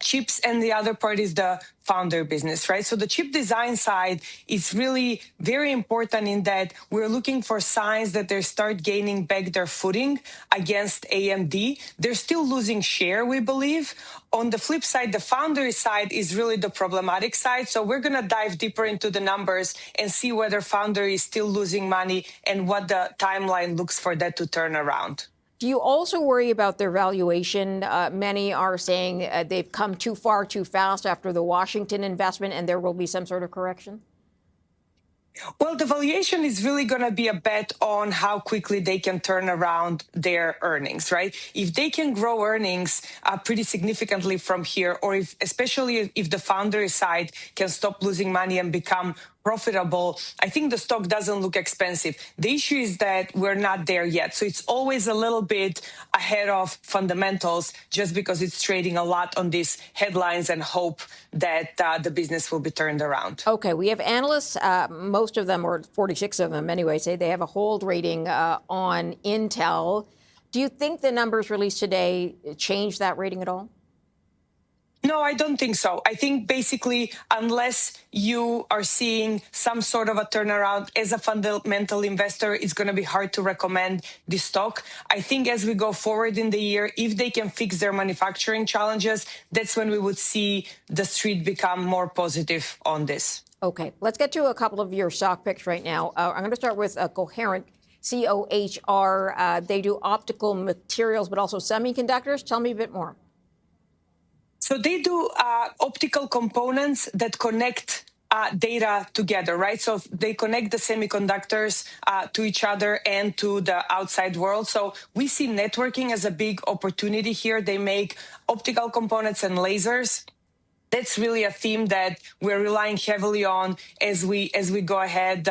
chips, and the other part is the founder business, right? So the chip design side is really very important in that we're looking for signs that they start gaining back their footing against AMD. They're still losing share, we believe. On the flip side, the foundry side is really the problematic side. So we're going to dive deeper into the numbers and see whether foundry is still losing money and what the timeline looks for that to turn around. Do you also worry about their valuation? Many are saying they've come too far too fast after the Washington investment, and there will be some sort of correction? Well, the valuation is really going to be a bet on how quickly they can turn around their earnings, right? If they can grow earnings pretty significantly from here, or especially if the foundry side can stop losing money and become profitable, I think the stock doesn't look expensive. The issue is that we're not there yet. So it's always a little bit ahead of fundamentals just because it's trading a lot on these headlines and hope that the business will be turned around. Okay, we have analysts, most of them, or 46 of them anyway, say they have a hold rating on Intel. Do you think the numbers released today change that rating at all? No, I don't think so. I think basically, unless you are seeing some sort of a turnaround as a fundamental investor, it's going to be hard to recommend this stock. I think as we go forward in the year, if they can fix their manufacturing challenges, that's when we would see the street become more positive on this. Okay, let's get to a couple of your stock picks right now. I'm going to start with Coherent, COHR. They do optical materials, but also semiconductors. Tell me a bit more. So they do optical components that connect data together, right? So they connect the semiconductors to each other and to the outside world. So we see networking as a big opportunity here. They make optical components and lasers. That's really a theme that we're relying heavily on as we go ahead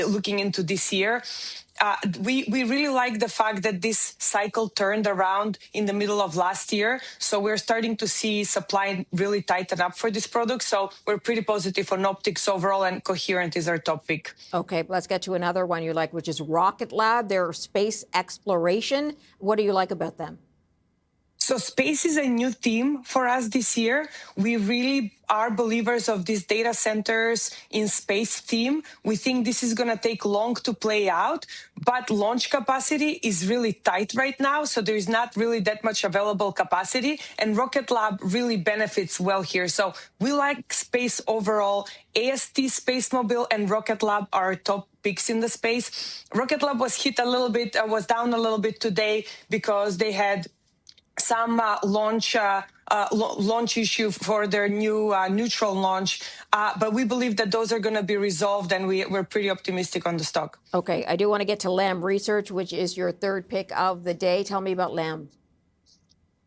looking into this year. we really like the fact that this cycle turned around in the middle of last year. So we're starting to see supply really tighten up for this product. So we're pretty positive on optics overall, and Coherent is our top pick. Okay, let's get to another one you like, which is Rocket Lab, their space exploration. What do you like about them? So space is a new theme for us this year. We really are believers of these data centers in space theme. We think this is going to take long to play out, but launch capacity is really tight right now. So there is not really that much available capacity, and Rocket Lab really benefits well here. So we like space overall. AST, Space Mobile, and Rocket Lab are top picks in the space. Rocket Lab was hit a little bit, was down a little bit today because they had some launch issue for their new neutral launch. But we believe that those are going to be resolved, and we're pretty optimistic on the stock. Okay, I do want to get to Lam Research, which is your third pick of the day. Tell me about Lam.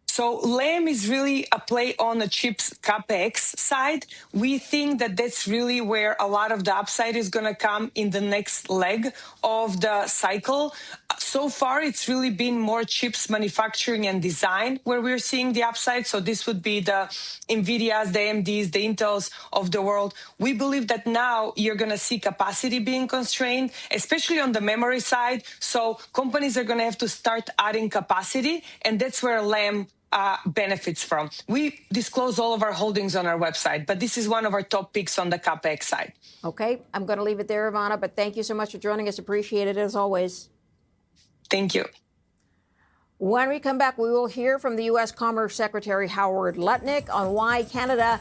So Lam is really a play on the chips CapEx side. We think that that's really where a lot of the upside is going to come in the next leg of the cycle. So far, it's really been more chips manufacturing and design where we're seeing the upside. So this would be the NVIDIAs, the AMDs, the Intels of the world. We believe that now you're going to see capacity being constrained, especially on the memory side. So companies are going to have to start adding capacity, and that's where Lam benefits from. We disclose all of our holdings on our website, but this is one of our top picks on the CapEx side. Okay, I'm going to leave it there, Ivana, but thank you so much for joining us. Appreciate it as always. Thank you. When we come back, we will hear from the U.S. Commerce Secretary Howard Lutnick on why Canada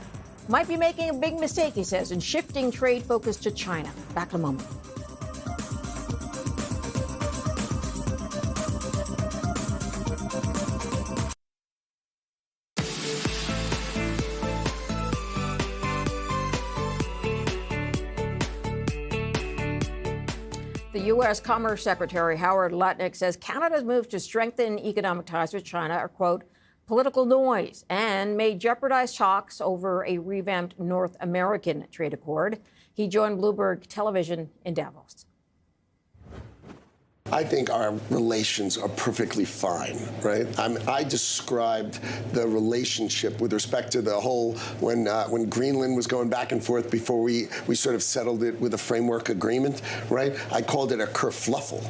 might be making a big mistake, he says, in shifting trade focus to China. Back in a moment. The U.S. Commerce Secretary Howard Lutnick says Canada's move to strengthen economic ties with China are, quote, political noise and may jeopardize talks over a revamped North American trade accord. He joined Bloomberg Television in Davos. I think our relations are perfectly fine, right? I described the relationship with respect to the whole, when Greenland was going back and forth before we sort of settled it with a framework agreement, right? I called it a kerfluffle,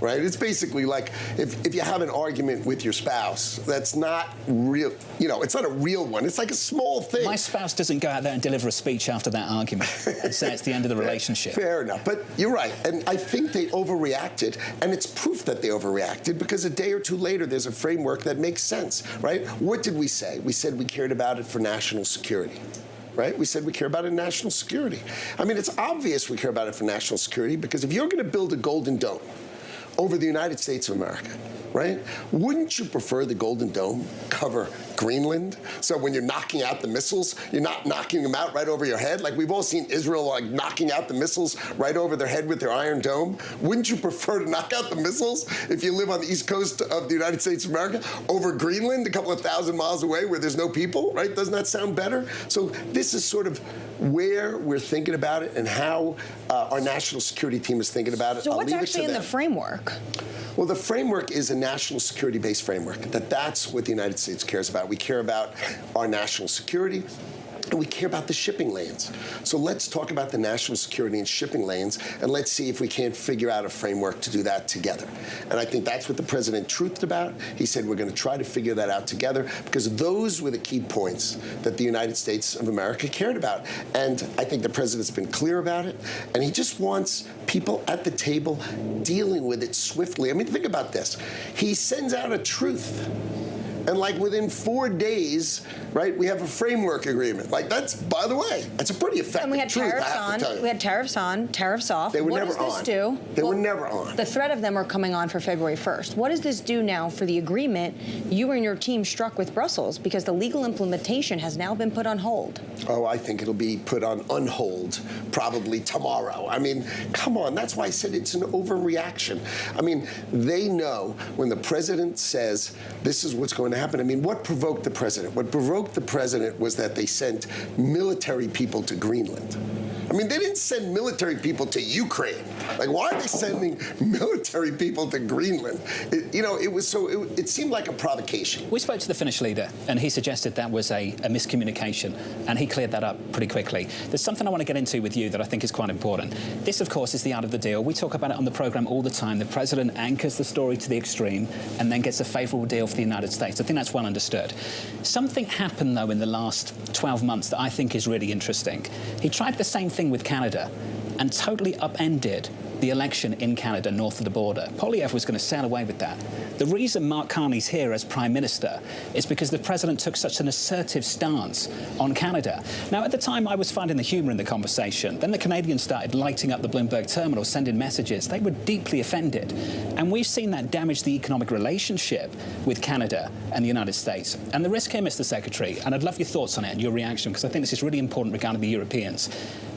right? It's basically like if you have an argument with your spouse, that's not real, it's not a real one. It's like a small thing. My spouse doesn't go out there and deliver a speech after that argument and say it's the end of the relationship. Fair enough, but you're right. And I think they overreacted, and it's proof that they overreacted because a day or two later, there's a framework that makes sense, right? What did we say? We said we cared about it for national security. Right? We said we care about it in national security. I mean, it's obvious we care about it for national security because if you're going to build a Golden Dome over the United States of America, right? Wouldn't you prefer the Golden Dome cover Greenland? So when you're knocking out the missiles, you're not knocking them out right over your head? Like we've all seen Israel like knocking out the missiles right over their head with their Iron Dome. Wouldn't you prefer to knock out the missiles if you live on the east coast of the United States of America over Greenland, a couple of thousand miles away where there's no people, right? Doesn't that sound better? So this is sort of where we're thinking about it and how our national security team is thinking about it. So what's actually in the framework? Well, the framework is a national security-based framework. That's what the United States cares about. We care about our national security, and we care about the shipping lanes. So let's talk about the national security and shipping lanes, and let's see if we can't figure out a framework to do that together. And I think that's what the president truthed about. He said we're going to try to figure that out together because those were the key points that the United States of America cared about. And I think the president's been clear about it, and he just wants people at the table dealing with it swiftly. I mean, think about this. He sends out a truth. And like within 4 days, right, we have a framework agreement. Like that's, by the way, that's a pretty effective and we had truth, tariffs on. We had tariffs on, tariffs off. They were what never does this on. do? They were never on. The threat of them are coming on for February 1st. What does this do now for the agreement you and your team struck with Brussels? Because the legal implementation has now been put on hold. Oh, I think it'll be put on hold probably tomorrow. I mean, come on. That's why I said it's an overreaction. I mean, they know when the president says this is what's going to happen. I mean, what provoked the president? What provoked the president was that they sent military people to Greenland, I mean, they didn't send military people to Ukraine. Like, why are they sending military people to Greenland? It seemed like a provocation. We spoke to the Finnish leader, and he suggested that was a miscommunication, and he cleared that up pretty quickly. There's something I want to get into with you that I think is quite important. This, of course, is the art of the deal. We talk about it on the programme all the time. The president anchors the story to the extreme and then gets a favourable deal for the United States. I think that's well understood. Something happened, though, in the last 12 months that I think is really interesting. He tried the same thing with Canada and totally upended the election in Canada north of the border. Poilievre was going to sail away with that. The reason Mark Carney's here as Prime Minister is because the President took such an assertive stance on Canada. Now, at the time, I was finding the humour in the conversation. Then the Canadians started lighting up the Bloomberg terminal, sending messages. They were deeply offended. And we've seen that damage the economic relationship with Canada and the United States. And the risk here, Mr. Secretary, and I'd love your thoughts on it and your reaction, because I think this is really important regarding the Europeans.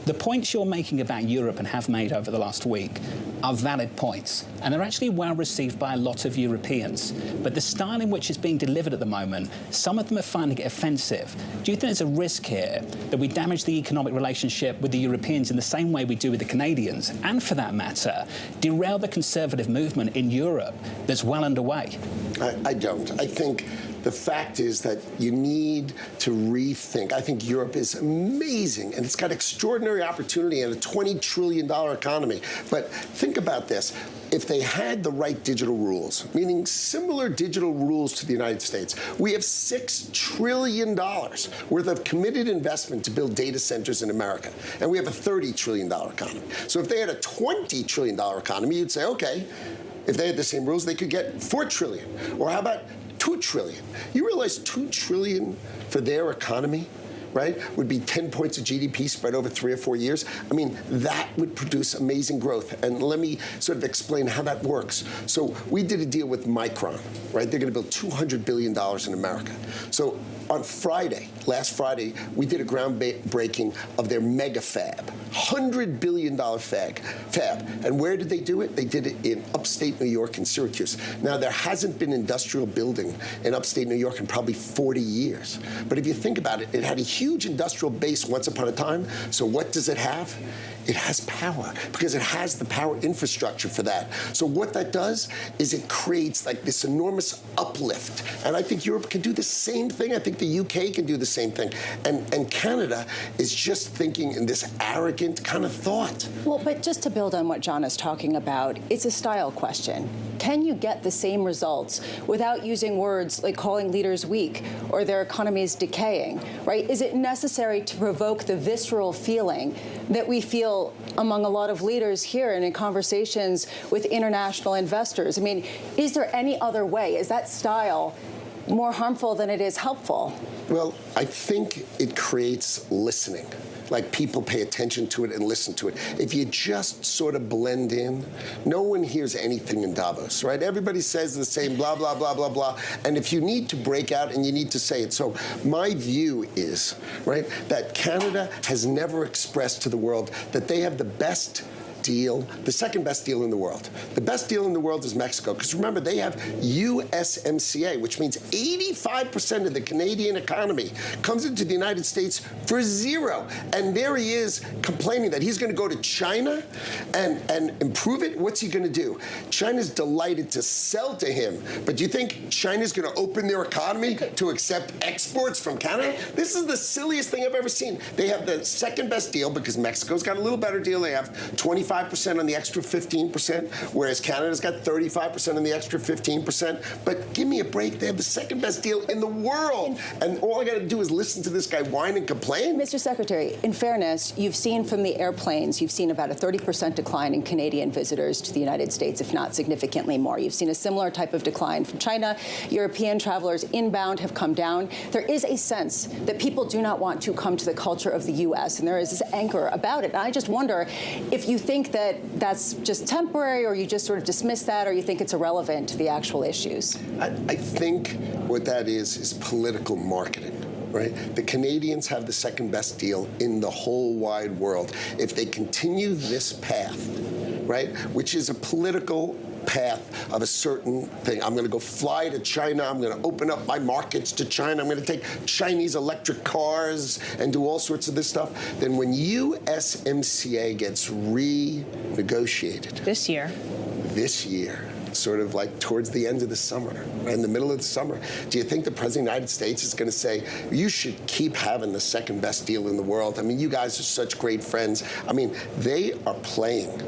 The points you're making about Europe and have made over the last week are valid points, and they're actually well received by a lot of Europeans. But the style in which it's being delivered at the moment, some of them are finding it offensive. Do you think there's a risk here that we damage the economic relationship with the Europeans in the same way we do with the Canadians, and for that matter, derail the conservative movement in Europe that's well underway? I don't. I think the fact is that you need to rethink. I think Europe is amazing, and it's got extraordinary opportunity and a $20 trillion economy. But think about this. If they had the right digital rules, meaning similar digital rules to the United States, we have $6 trillion worth of committed investment to build data centers in America. And we have a $30 trillion economy. So if they had a $20 trillion economy, you'd say, okay, if they had the same rules, they could get $4 trillion. Or how about $2 trillion? You realize $2 trillion for their economy, right, would be 10 points of GDP spread over 3 or 4 years. I mean, that would produce amazing growth. And let me sort of explain how that works. So we did a deal with Micron, right? They're going to build $200 billion in America. So on Friday, last Friday, we did a groundbreaking of their mega fab, $100 billion fab. And where did they do it? They did it in upstate New York and Syracuse. Now, there hasn't been industrial building in upstate New York in probably 40 years. But if you think about it, it had a huge industrial base once upon a time. So what does it have? It has power, because it has the power infrastructure for that. So what that does is it creates like this enormous uplift. And I think Europe can do the same thing. I think the UK can do the same thing. And Canada is just thinking in this arrogant kind of thought. Well, but just to build on what John is talking about, it's a style question. Can you get the same results without using words like calling leaders weak or their economies decaying, right? Is it necessary to provoke the visceral feeling that we feel among a lot of leaders here and in conversations with international investors? I mean, is there any other way? Is that style more harmful than it is helpful? Well, I think it creates listening. Like, people pay attention to it and listen to it. If you just sort of blend in, no one hears anything in Davos, right? Everybody says the same blah, blah, blah, blah, blah. And if you need to break out and you need to say it. So my view is, right, that Canada has never expressed to the world that they have the best deal, the second best deal in the world. The best deal in the world is Mexico, because remember, they have USMCA, which means 85% of the Canadian economy comes into the United States for zero. And there he is complaining that he's going to go to China and improve it. What's he going to do? China's delighted to sell to him. But do you think China's going to open their economy to accept exports from Canada? This is the silliest thing I've ever seen. They have the second best deal because Mexico's got a little better deal. They have 25% on the extra 15%, whereas Canada's got 35% on the extra 15%. But give me a break. They have the second best deal in the world. And all I got to do is listen to this guy whine and complain? Mr. Secretary, in fairness, you've seen from the airplanes, you've seen about a 30% decline in Canadian visitors to the United States, if not significantly more. You've seen a similar type of decline from China. European travelers inbound have come down. There is a sense that people do not want to come to the culture of the U.S., and there is this anchor about it. And I just wonder if you think that that's just temporary, or you just sort of dismiss that, or you think it's irrelevant to the actual issues? I think what that is political marketing. Right? The Canadians have the second best deal in the whole wide world. If they continue this path, right, which is a political path of a certain thing. I'm going to go fly to China. I'm going to open up my markets to China. I'm going to take Chinese electric cars and do all sorts of this stuff. Then when USMCA gets renegotiated this year, sort of like towards the end of the summer, right in the middle of the summer, do you think the President of the United States is going to say, you should keep having the second best deal in the world? I mean, you guys are such great friends. I mean, they are playing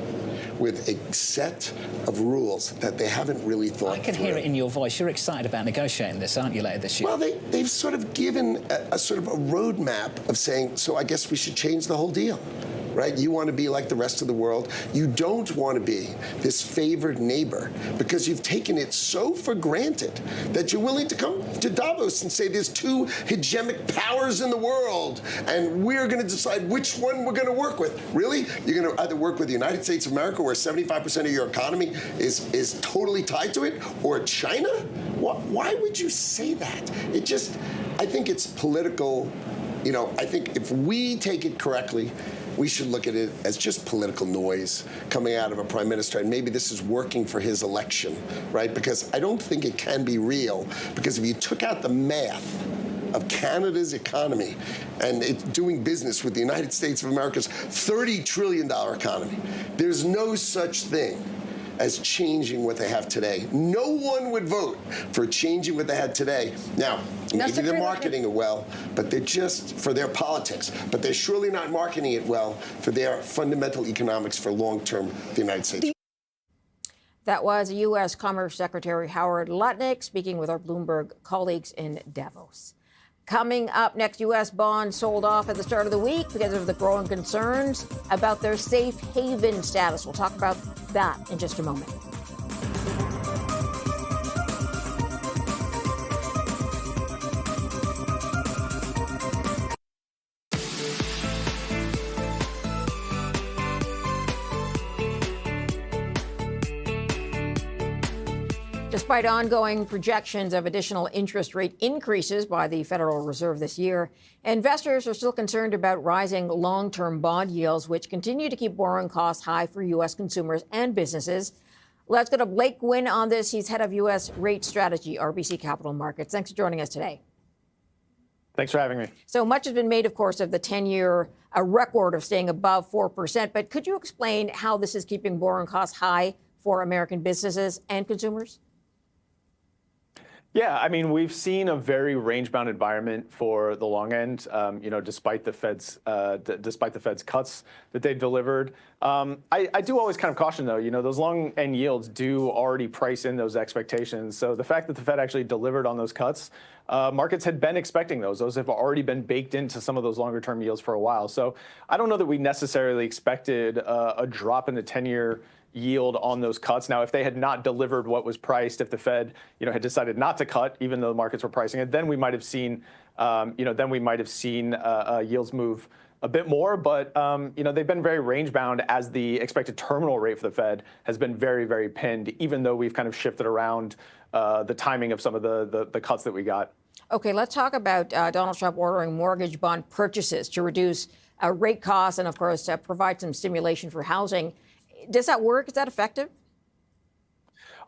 with a set of rules that they haven't really thought I can through. hear it in your voice. You're excited about negotiating this, aren't you, later this year? Well, they've sort of given a sort of a roadmap of saying, so I guess we should change the whole deal. Right? You want to be like the rest of the world. You don't want to be this favored neighbor because you've taken it so for granted that you're willing to come to Davos and say there's two hegemonic powers in the world and we're going to decide which one we're going to work with. Really? You're going to either work with the United States of America where 75% of your economy is totally tied to it, or China? Why would you say that? I think it's political. You know, I think if we take it correctly, we should look at it as just political noise coming out of a prime minister, and maybe this is working for his election, right? Because I don't think it can be real, because if you took out the math of Canada's economy and it's doing business with the United States of America's $30 trillion economy, there's no such thing as changing what they have today. No one would vote for changing what they had today. Now, maybe they're marketing it well, but they're just for their politics. But they're surely not marketing it well for their fundamental economics for long-term the United States. That was U.S. Commerce Secretary Howard Lutnick speaking with our Bloomberg colleagues in Davos. Coming up next, U.S. bonds sold off at the start of the week because of the growing concerns about their safe haven status. We'll talk about that in just a moment. Despite ongoing projections of additional interest rate increases by the Federal Reserve this year, investors are still concerned about rising long-term bond yields, which continue to keep borrowing costs high for U.S. consumers and businesses. Let's go to Blake Gwynn on this. He's head of U.S. rate strategy, RBC Capital Markets. Thanks for joining us today. Thanks for having me. So much has been made, of course, of the 10-year record of staying above 4%. But could you explain how this is keeping borrowing costs high for American businesses and consumers? Yeah, I mean, we've seen a very range-bound environment for the long end. Despite the Fed's cuts that they've delivered. I do always kind of caution, though. Those long end yields do already price in those expectations. So the fact that the Fed actually delivered on those cuts, markets had been expecting those. Those have already been baked into some of those longer-term yields for a while. So I don't know that we necessarily expected a drop in the 10-year yield on those cuts. Now, if they had not delivered what was priced, if the Fed, had decided not to cut, even though the markets were pricing it, then we might have seen, yields move a bit more. But they've been very range bound as the expected terminal rate for the Fed has been very, very pinned, even though we've kind of shifted around the timing of some of the cuts that we got. Okay, let's talk about Donald Trump ordering mortgage bond purchases to reduce rate costs and, of course, provide some stimulation for housing. Does that work? Is that effective?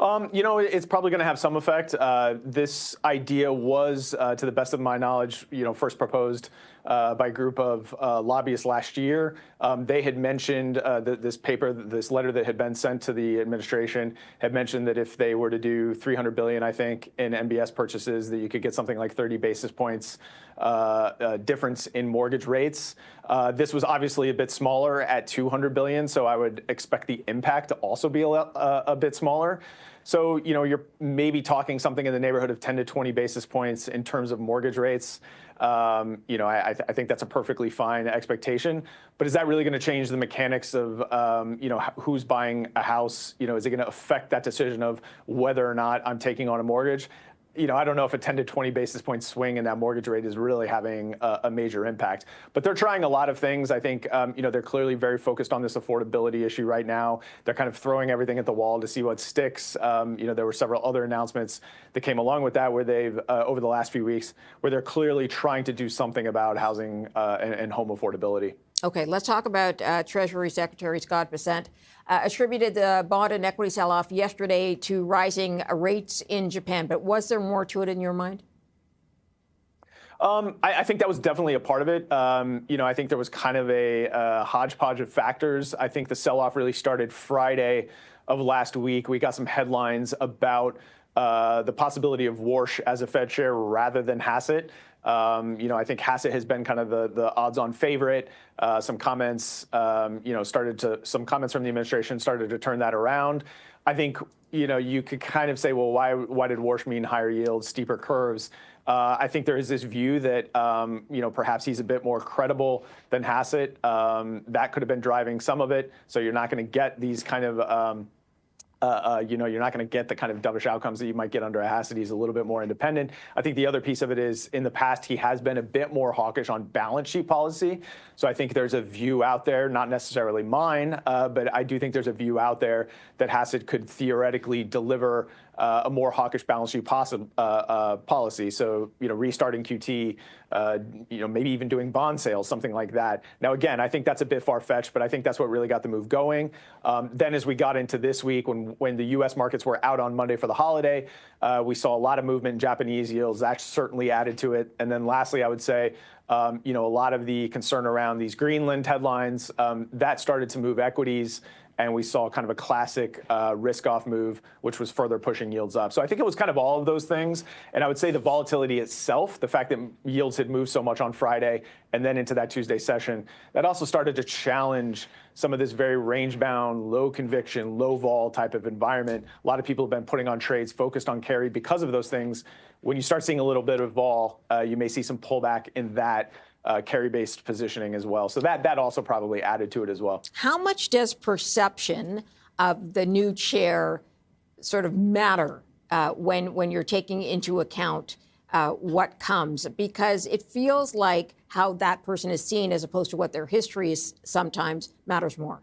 It's probably going to have some effect. This idea was, to the best of my knowledge, first proposed by a group of lobbyists last year. They had mentioned this letter that had been sent to the administration had mentioned that if they were to do $300 billion, I think, in MBS purchases, that you could get something like 30 basis points difference in mortgage rates. This was obviously a bit smaller at $200 billion, so I would expect the impact to also be a bit smaller. So, you're maybe talking something in the neighborhood of 10 to 20 basis points in terms of mortgage rates. I think that's a perfectly fine expectation. But is that really going to change the mechanics of, who's buying a house? Is it going to affect that decision of whether or not I'm taking on a mortgage? I don't know if a 10 to 20 basis point swing in that mortgage rate is really having a major impact. But they're trying a lot of things. I think, they're clearly very focused on this affordability issue right now. They're kind of throwing everything at the wall to see what sticks. There were several other announcements that came along with that where they've, over the last few weeks, where they're clearly trying to do something about housing and home affordability. Okay, let's talk about Treasury Secretary Scott Bessent. Attributed the bond and equity sell-off yesterday to rising rates in Japan. But was there more to it in your mind? I think that was definitely a part of it. I think there was kind of a hodgepodge of factors. I think the sell-off really started Friday of last week. We got some headlines about the possibility of Warsh as a Fed chair rather than Hassett. I think Hassett has been kind of the odds-on favorite. Some comments from the administration started to turn that around. I think, you could kind of say, well, why did Warsh mean higher yields, steeper curves? I think there is this view that, perhaps he's a bit more credible than Hassett. That could have been driving some of it. So you're not going to get these kind of you're not going to get the kind of dovish outcomes that you might get under a Hassett. He's a little bit more independent. I think the other piece of it is, in the past, he has been a bit more hawkish on balance sheet policy. So I think there's a view out there, not necessarily mine, but I do think there's a view out there that Hassett could theoretically deliver a more hawkish balance sheet policy. So, restarting QT, maybe even doing bond sales, something like that. Now, again, I think that's a bit far-fetched, but I think that's what really got the move going. Then as we got into this week, when the U.S. markets were out on Monday for the holiday, we saw a lot of movement in Japanese yields. That certainly added to it. And then lastly, I would say, a lot of the concern around these Greenland headlines, that started to move equities. And we saw kind of a classic risk-off move, which was further pushing yields up. So I think it was kind of all of those things. And I would say the volatility itself, the fact that yields had moved so much on Friday and then into that Tuesday session, that also started to challenge some of this very range-bound, low-conviction, low-vol type of environment. A lot of people have been putting on trades focused on carry because of those things. When you start seeing a little bit of vol, you may see some pullback in that carry-based positioning as well. So that also probably added to it as well. How much does perception of the new chair sort of matter when you're taking into account what comes? Because it feels like how that person is seen as opposed to what their history is sometimes matters more.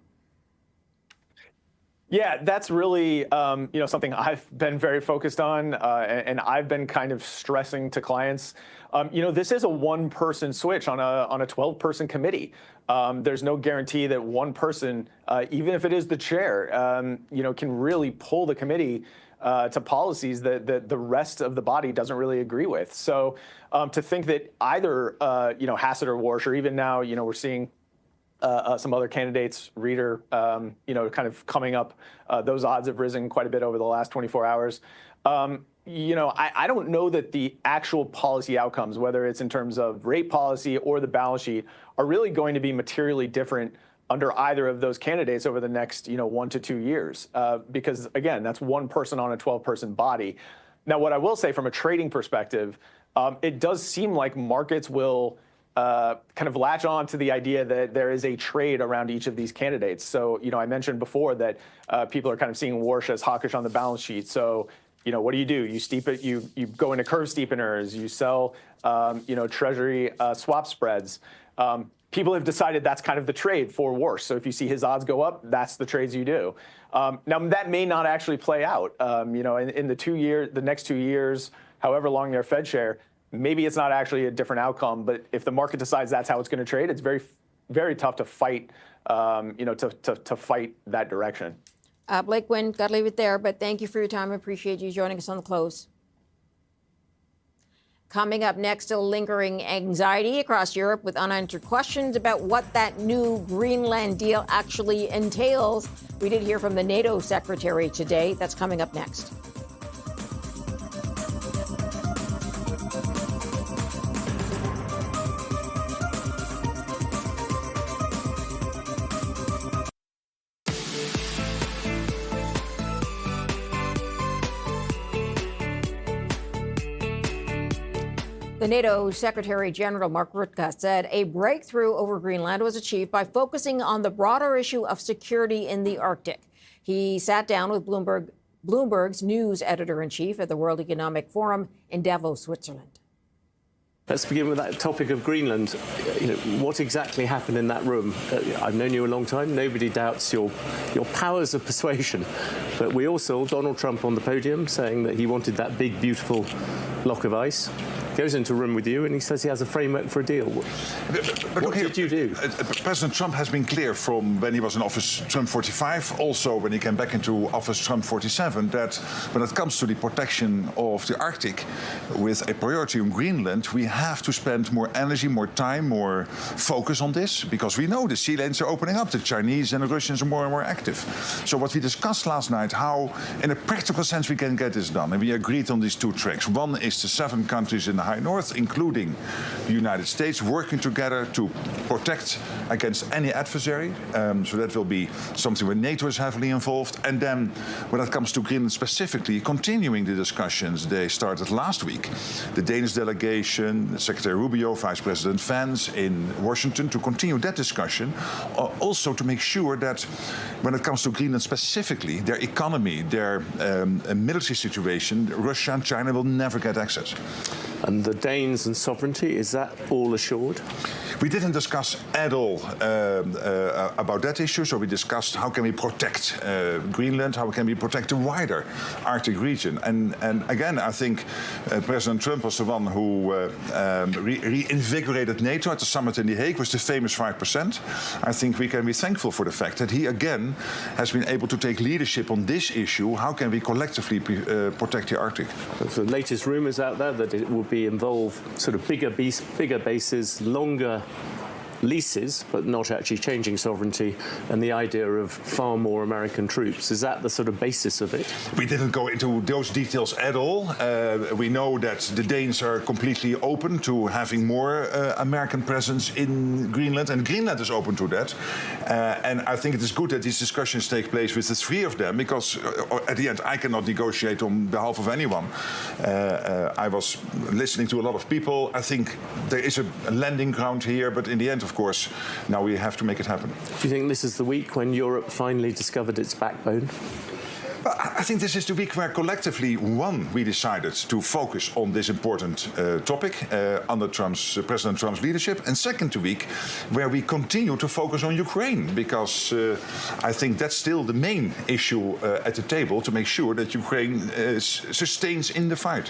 Yeah, that's really something I've been very focused on, and I've been kind of stressing to clients. This is a one-person switch on a 12-person committee. There's no guarantee that one person, even if it is the chair, can really pull the committee to policies that the rest of the body doesn't really agree with. So to think that either Hassett or Warsh, or even now we're seeing some other candidates, Reader, kind of coming up. Those odds have risen quite a bit over the last 24 hours. I don't know that the actual policy outcomes, whether it's in terms of rate policy or the balance sheet, are really going to be materially different under either of those candidates over the next 1 to 2 years. Because, again, that's one person on a 12-person body. Now, what I will say from a trading perspective, it does seem like markets will kind of latch on to the idea that there is a trade around each of these candidates. So, I mentioned before that people are kind of seeing Warsh as hawkish on the balance sheet. So, what do? You steep it, you go into curve steepeners, you sell, Treasury swap spreads. People have decided that's kind of the trade for Warsh. So if you see his odds go up, that's the trades you do. Now, that may not actually play out. In the next 2 years, however long they're Fed chair, maybe it's not actually a different outcome, but if the market decides that's how it's going to trade, it's very, very tough to fight, to fight that direction. Blake Wynn, got to leave it there, but thank you for your time. I appreciate you joining us on The Close. Coming up next, a lingering anxiety across Europe with unanswered questions about what that new Greenland deal actually entails. We did hear from the NATO secretary today. That's coming up next. The NATO Secretary General Mark Rutte said a breakthrough over Greenland was achieved by focusing on the broader issue of security in the Arctic. He sat down with Bloomberg's news editor-in-chief at the World Economic Forum in Davos, Switzerland. Let's begin with that topic of Greenland. What exactly happened in that room? I've known you a long time. Nobody doubts your powers of persuasion. But we all saw Donald Trump on the podium saying that he wanted that big, beautiful block of ice. goes into a room with you and he says he has a framework for a deal. What did you do? President Trump has been clear from when he was in office, Trump 45, also when he came back into office, Trump 47, that when it comes to the protection of the Arctic, with a priority on Greenland, we have to spend more energy, more time, more focus on this, because we know the sea lanes are opening up. The Chinese and the Russians are more and more active. So what we discussed last night, how in a practical sense we can get this done, and we agreed on these two tracks. One is the 7 countries in the High North, including the United States, working together to protect against any adversary. So that will be something where NATO is heavily involved. And then when it comes to Greenland specifically, continuing the discussions they started last week. The Danish delegation, Secretary Rubio, Vice President Vance in Washington, to continue that discussion. Also to make sure that when it comes to Greenland specifically, their economy, their military situation, Russia and China will never get access. And the Danes and sovereignty, is that all assured? We didn't discuss at all about that issue. So we discussed how can we protect Greenland, how can we protect the wider Arctic region. And again, I think President Trump was the one who reinvigorated NATO at the summit in The Hague with the famous 5%. I think we can be thankful for the fact that he again has been able to take leadership on this issue. How can we collectively protect the Arctic? The latest rumours out there that it will be involve sort of bigger bases, longer leases, but not actually changing sovereignty, and the idea of far more American troops. Is that the sort of basis of it? We didn't go into those details at all. We know that the Danes are completely open to having more American presence in Greenland, and Greenland is open to that. And I think it is good that these discussions take place with the 3 of them, because at the end I cannot negotiate on behalf of anyone. I was listening to a lot of people. I think there is a landing ground here, but in the end, of course, now we have to make it happen. Do you think this is the week when Europe finally discovered its backbone? I think this is the week where collectively, one, we decided to focus on this important topic under President Trump's leadership, and second, the week where we continue to focus on Ukraine, because I think that's still the main issue at the table, to make sure that Ukraine sustains in the fight.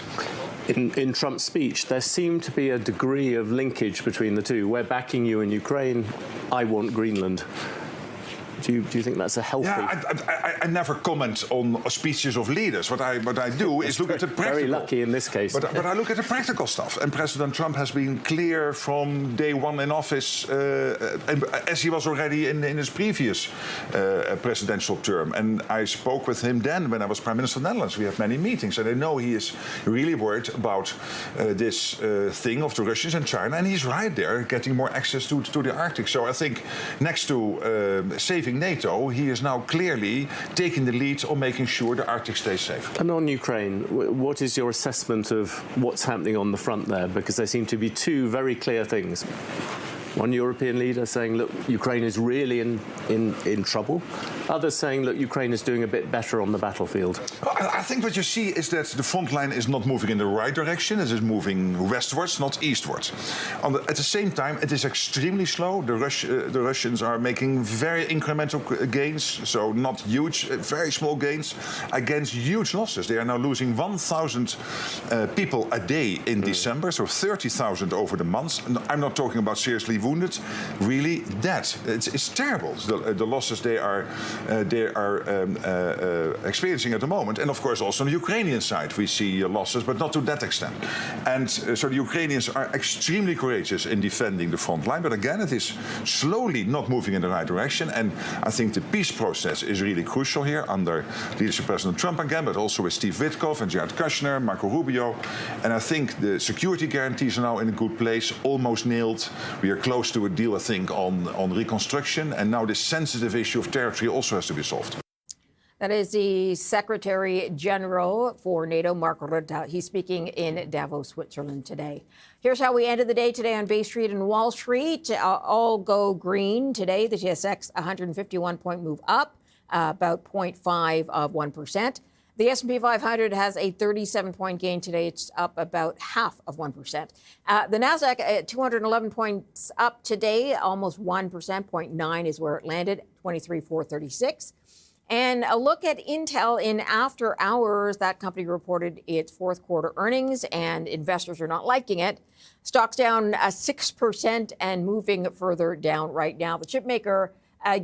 In Trump's speech, there seemed to be a degree of linkage between the two. We're backing you in Ukraine, I want Greenland. Do you think that's a healthy? Yeah, I never comment on speeches of leaders. What I do is look at the practical. Very lucky in this case. But I look at the practical stuff. And President Trump has been clear from day one in office, as he was already in his previous presidential term. And I spoke with him then when I was Prime Minister of the Netherlands. We had many meetings, and I know he is really worried about this thing of the Russians and China. And he's right there, getting more access to the Arctic. So I think next to saving NATO, he is now clearly taking the lead on making sure the Arctic stays safe. And on Ukraine, what is your assessment of what's happening on the front there? Because there seem to be two very clear things. One European leader saying, look, Ukraine is really in trouble. Others saying, look, Ukraine is doing a bit better on the battlefield. I think what you see is that the front line is not moving in the right direction. It is moving westwards, not eastwards. At the same time, it is extremely slow. The Russians are making very incremental gains, so not huge, very small gains, against huge losses. They are now losing 1,000 people a day in December, so 30,000 over the months. I'm not talking about seriously wounded, really dead. It's terrible, the losses they are experiencing at the moment. And of course also on the Ukrainian side we see losses, but not to that extent. And so the Ukrainians are extremely courageous in defending the front line, but again it is slowly not moving in the right direction. And I think the peace process is really crucial here under leadership of President Trump again, but also with Steve Witkoff and Jared Kushner, Marco Rubio. And I think the security guarantees are now in a good place, almost nailed. We are close to a deal, I think, on reconstruction, and now this sensitive issue of territory also has to be solved. That is the Secretary General for NATO, Mark Rutte. He's speaking in Davos, Switzerland today. Here's how we ended the day today on Bay Street and Wall Street. All go green today. The TSX 151-point move up, about 0.5 of 1%. The S&P 500 has a 37-point gain today. It's up about half of 1%. The Nasdaq at 211 points up today, almost 1%. 0.9 is where it landed, 23,436. And a look at Intel in after hours. That company reported its fourth quarter earnings, and investors are not liking it. Stock's down 6% and moving further down right now. The chipmaker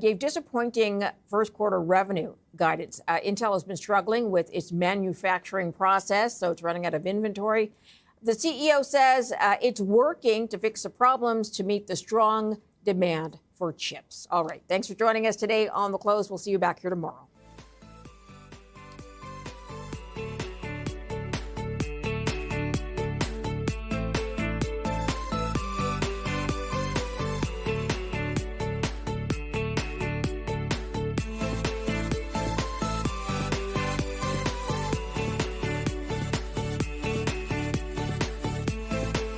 gave disappointing first quarter revenue guidance. Intel has been struggling with its manufacturing process, so it's running out of inventory. The CEO says it's working to fix the problems to meet the strong demand for chips. All right. Thanks for joining us today on The Close. We'll see you back here tomorrow.